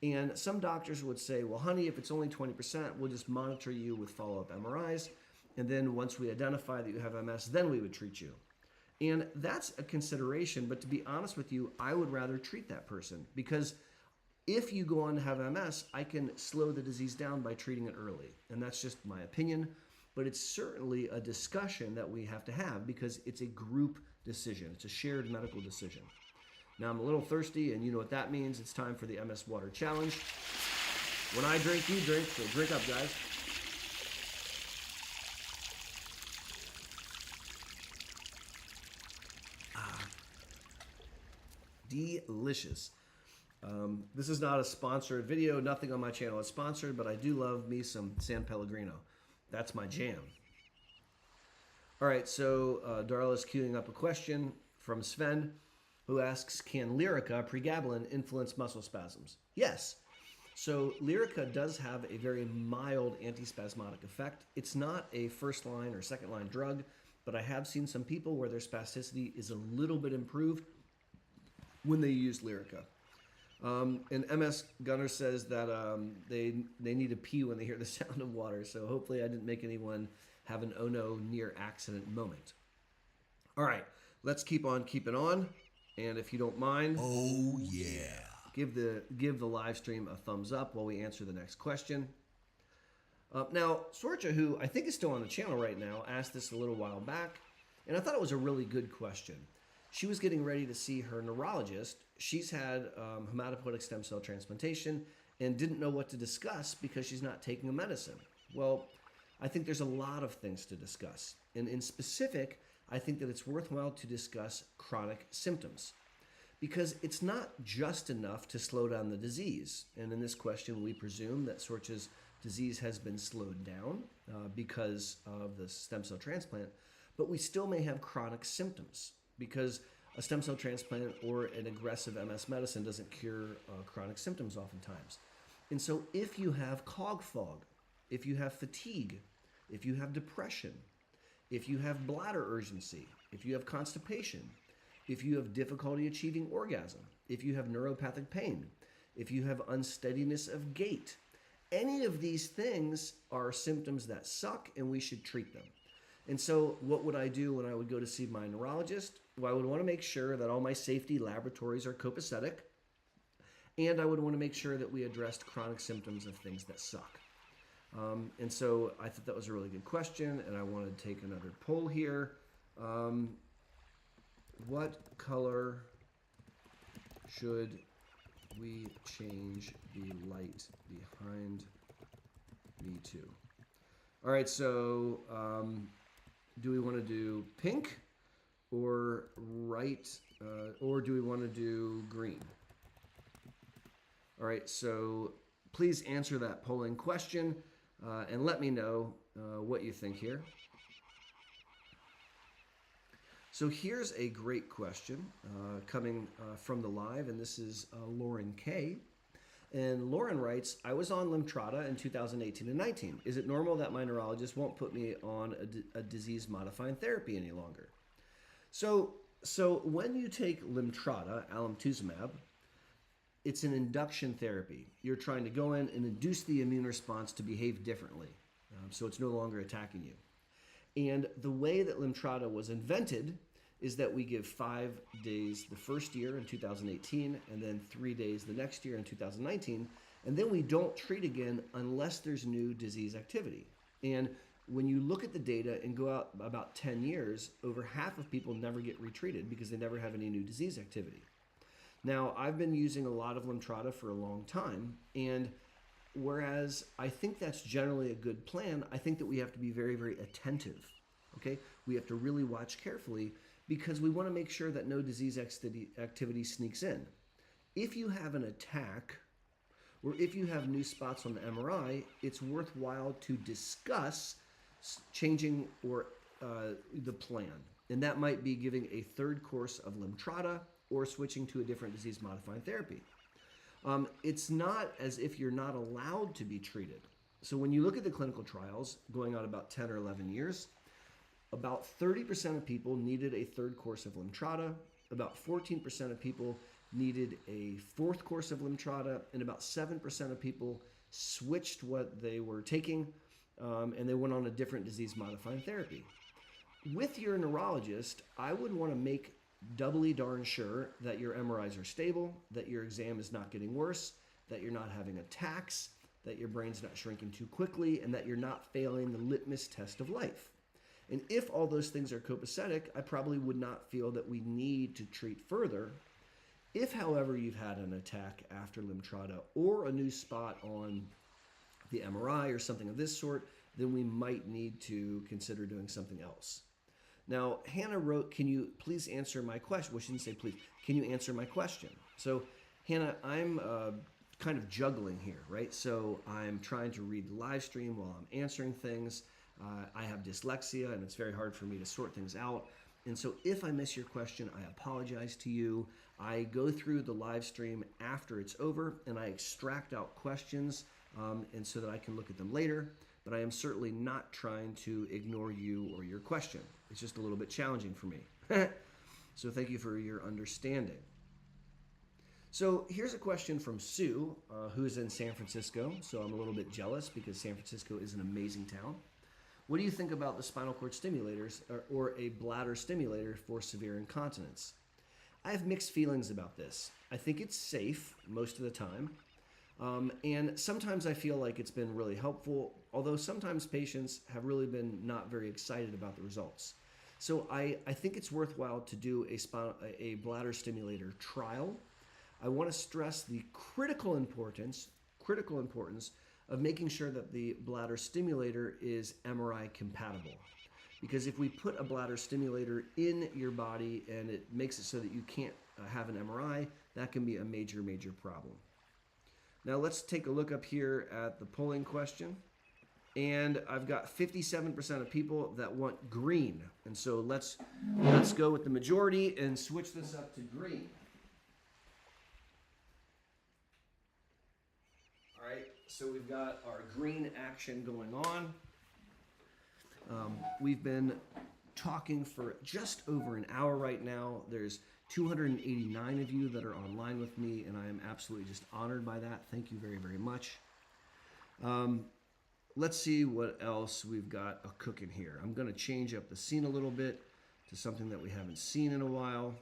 And some doctors would say, well, honey, if it's only 20%, we'll just monitor you with follow-up MRIs. And then once we identify that you have MS, then we would treat you. And that's a consideration, but to be honest with you, I would rather treat that person, because if you go on to have MS, I can slow the disease down by treating it early. And that's just my opinion, but it's certainly a discussion that we have to have because it's a group decision. It's a shared medical decision. Now I'm a little thirsty, and you know what that means. It's time for the MS Water Challenge. When I drink, you drink, so drink up, guys. Delicious. This is not a sponsored video. Nothing on my channel is sponsored, but I do love me some San Pellegrino. That's my jam. All right, so Darla's queuing up a question from Sven, who asks, can Lyrica pregabalin influence muscle spasms? Yes. So Lyrica does have a very mild antispasmodic effect. It's not a first-line or second-line drug, but I have seen some people where their spasticity is a little bit improved when they use Lyrica. And MS Gunner says that they need to pee when they hear the sound of water, so hopefully I didn't make anyone have an oh no near accident moment. All right, let's keep on keeping on, and if you don't mind, Oh yeah. give the live stream a thumbs up while we answer the next question. Now, Sorcha, who I think is still on the channel right now, asked this a little while back, and I thought it was a really good question. She was getting ready to see her neurologist. She's had hematopoietic stem cell transplantation and didn't know what to discuss because she's not taking a medicine. Well, I think there's a lot of things to discuss. And in specific, I think that it's worthwhile to discuss chronic symptoms, because it's not just enough to slow down the disease. And in this question, we presume that Sorcha's disease has been slowed down because of the stem cell transplant, but we still may have chronic symptoms, because a stem cell transplant or an aggressive MS medicine doesn't cure chronic symptoms oftentimes. And so if you have cog fog, if you have fatigue, if you have depression, if you have bladder urgency, if you have constipation, if you have difficulty achieving orgasm, if you have neuropathic pain, if you have unsteadiness of gait, any of these things are symptoms that suck and we should treat them. And so what would I do when I would go to see my neurologist? Well, I would want to make sure that all my safety laboratories are copacetic, and I would want to make sure that we addressed chronic symptoms of things that suck. And so I thought that was a really good question, and I wanted to take another poll here. What color should we change the light behind me to? All right, so do we want to do pink or or do we want to do green? All right, so please answer that polling question and let me know what you think here. So here's a great question coming from the live, and this is Lauren K. And Lauren writes, I was on Limtrada in 2018 and 19. Is it normal that my neurologist won't put me on a disease-modifying therapy any longer? So when you take Limtrada, alemtuzumab, it's an induction therapy. You're trying to go in and induce the immune response to behave differently. So it's no longer attacking you. And the way that Limtrada was invented is that we give 5 days the first year in 2018, and then 3 days the next year in 2019, and then we don't treat again unless there's new disease activity. And when you look at the data and go out about 10 years, over half of people never get retreated because they never have any new disease activity. Now, I've been using a lot of Limtrada for a long time, and whereas I think that's generally a good plan, I think that we have to be very, very attentive, okay? We have to really watch carefully because we want to make sure that no disease activity sneaks in. If you have an attack, or if you have new spots on the MRI, it's worthwhile to discuss changing the plan. And that might be giving a third course of Limtrada or switching to a different disease-modifying therapy. It's not as if you're not allowed to be treated. So when you look at the clinical trials going on about 10 or 11 years, about 30% of people needed a third course of Limtrada, about 14% of people needed a fourth course of Limtrada, and about 7% of people switched what they were taking and they went on a different disease-modifying therapy. with your neurologist, I would want to make doubly darn sure that your MRIs are stable, that your exam is not getting worse, that you're not having attacks, that your brain's not shrinking too quickly, and that you're not failing the litmus test of life. And if all those things are copacetic, I probably would not feel that we need to treat further. If, however, you've had an attack after Limtrada or a new spot on the MRI or something of this sort, then we might need to consider doing something else. Now, Hannah wrote, can you please answer my question? Well, she didn't say please. Can you answer my question? So, Hannah, I'm kind of juggling here, right? So I'm trying to read the live stream while I'm answering things. I have dyslexia, and it's very hard for me to sort things out. And so if I miss your question, I apologize to you. I go through the live stream after it's over, and I extract out questions and so that I can look at them later. But I am certainly not trying to ignore you or your question. It's just a little bit challenging for me. So thank you for your understanding. So here's a question from Sue, who's in San Francisco. So I'm a little bit jealous because San Francisco is an amazing town. What do you think about the spinal cord stimulators or a bladder stimulator for severe incontinence? I have mixed feelings about this. I think it's safe most of the time. And sometimes I feel like it's been really helpful, although sometimes patients have really been not very excited about the results. So I think it's worthwhile to do a bladder stimulator trial. I want to stress the critical importance of making sure that the bladder stimulator is MRI compatible. Because if we put a bladder stimulator in your body and it makes it so that you can't have an MRI, that can be a major, major problem. Now let's take a look up here at the polling question. And I've got 57% of people that want green. And so let's go with the majority and switch this up to green. All right, so we've got our green action going on. We've been talking for just over an hour right now. There's 289 of you that are online with me, and I am absolutely just honored by that. Thank you very, very much. Let's see what else we've got cooking here. I'm going to change up the scene a little bit to something that we haven't seen in a while.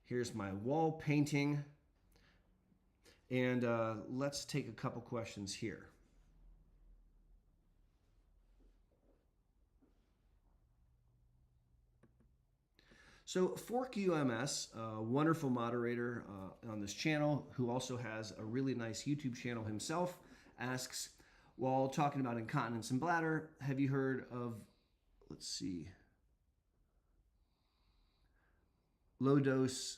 Here's my wall painting. And let's take a couple questions here. So Fork UMS, a wonderful moderator on this channel, who also has a really nice YouTube channel himself, asks, while talking about incontinence and bladder, have you heard of, let's see, low dose,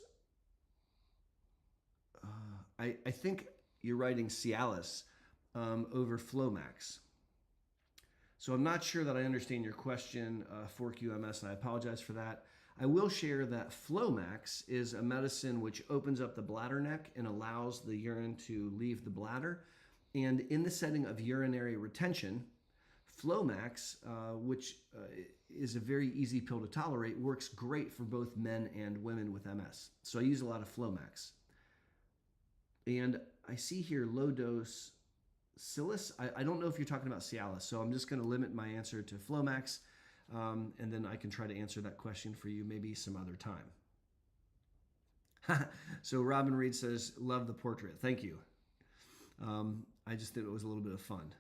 I think you're writing Cialis over Flomax. So I'm not sure that I understand your question, Fork UMS, and I apologize for that. I will share that Flomax is a medicine which opens up the bladder neck and allows the urine to leave the bladder. And in the setting of urinary retention, Flomax, which is a very easy pill to tolerate, works great for both men and women with MS. So I use a lot of Flomax. And I see here low dose Cialis. I don't know if you're talking about Cialis, so I'm just going to limit my answer to Flomax. And then I can try to answer that question for you maybe some other time. So Robin Reed says, love the portrait. Thank you. I just thought it was a little bit of fun.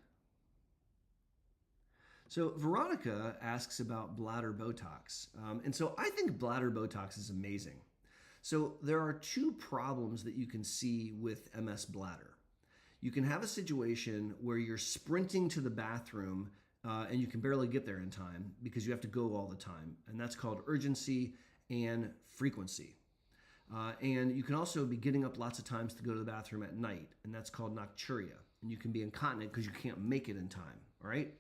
So Veronica asks about bladder Botox. And so I think bladder Botox is amazing. So there are two problems that you can see with MS bladder. You can have a situation where you're sprinting to the bathroom and you can barely get there in time because you have to go all the time. And that's called urgency and frequency. And you can also be getting up lots of times to go to the bathroom at night, and that's called nocturia. And you can be incontinent because you can't make it in time, all right?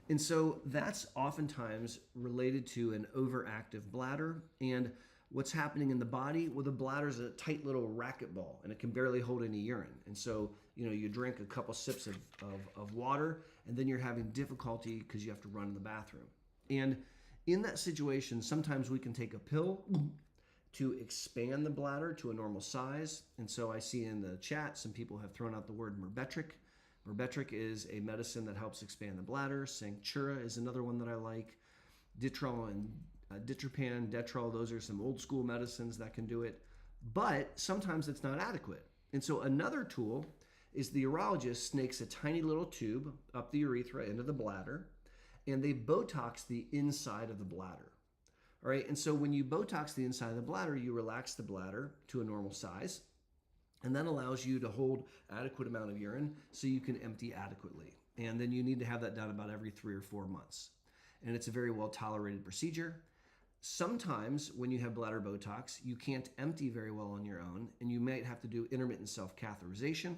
And so that's oftentimes related to an overactive bladder. And what's happening in the body? Well, the bladder is a tight little racquetball, and it can barely hold any urine. And so, you drink a couple sips of water, and then you're having difficulty because you have to run to the bathroom. And in that situation, sometimes we can take a pill to expand the bladder to a normal size. And so I see in the chat, some people have thrown out the word Myrbetriq. Myrbetriq is a medicine that helps expand the bladder. Sanctura is another one that I like. Ditral and Ditropan, Detrol, those are some old school medicines that can do it, but sometimes it's not adequate. And so another tool is the urologist snakes a tiny little tube up the urethra into the bladder, and they Botox the inside of the bladder. All right, and so when you Botox the inside of the bladder, you relax the bladder to a normal size, and that allows you to hold adequate amount of urine so you can empty adequately. And then you need to have that done about every 3 or 4 months. And it's a very well tolerated procedure. Sometimes when you have bladder Botox, you can't empty very well on your own, and you might have to do intermittent self-catheterization.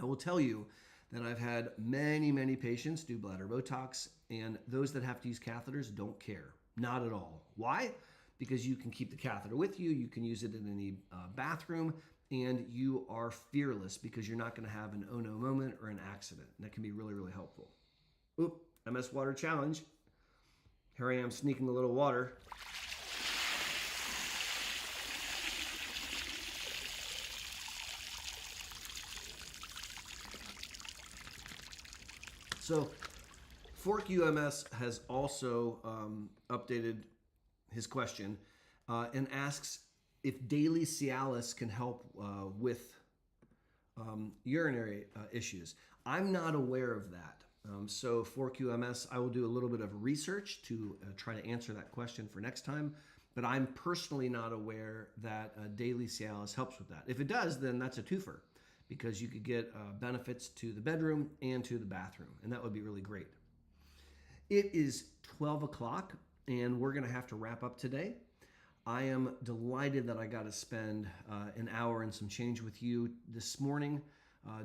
I will tell you that I've had many, many patients do bladder Botox, and those that have to use catheters don't care. Not at all. Why? Because you can keep the catheter with you, you can use it in any bathroom, and you are fearless because you're not going to have an oh no moment or an accident. And that can be really, really helpful. Oop, MS Water Challenge. Here I am sneaking a little water. So, Fork UMS has also updated his question and asks if daily Cialis can help with urinary issues. I'm not aware of that. So for QMS, I will do a little bit of research to try to answer that question for next time, but I'm personally not aware that daily Cialis helps with that. If it does, then that's a twofer, because you could get benefits to the bedroom and to the bathroom, and that would be really great. It is 12 o'clock, and we're going to have to wrap up today. I am delighted that I got to spend an hour and some change with you this morning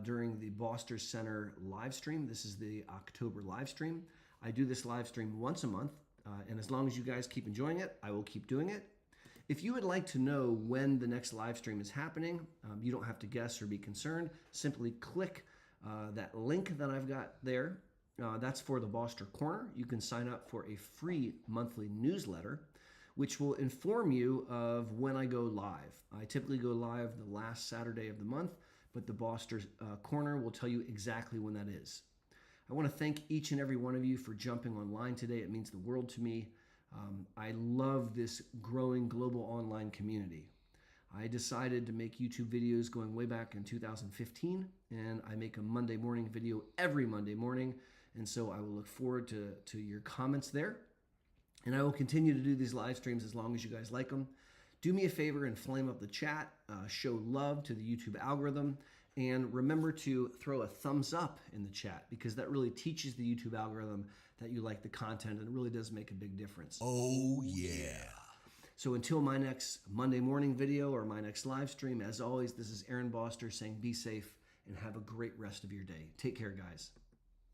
during the Boster Center live stream. This is the October live stream. I do this live stream once a month, and as long as you guys keep enjoying it, I will keep doing it. If you would like to know when the next live stream is happening, you don't have to guess or be concerned. Simply click that link that I've got there. That's for the Boster Corner. You can sign up for a free monthly newsletter, which will inform you of when I go live. I typically go live the last Saturday of the month, but the Boster Corner will tell you exactly when that is. I want to thank each and every one of you for jumping online today. It means the world to me. I love this growing global online community. I decided to make YouTube videos going way back in 2015, and I make a Monday morning video every Monday morning, and so I will look forward to your comments there. And I will continue to do these live streams as long as you guys like them. Do me a favor and flame up the chat, show love to the YouTube algorithm, and remember to throw a thumbs up in the chat, because that really teaches the YouTube algorithm that you like the content, and it really does make a big difference. Oh, yeah. So until my next Monday morning video or my next live stream, as always, this is Aaron Boster saying be safe and have a great rest of your day. Take care, guys.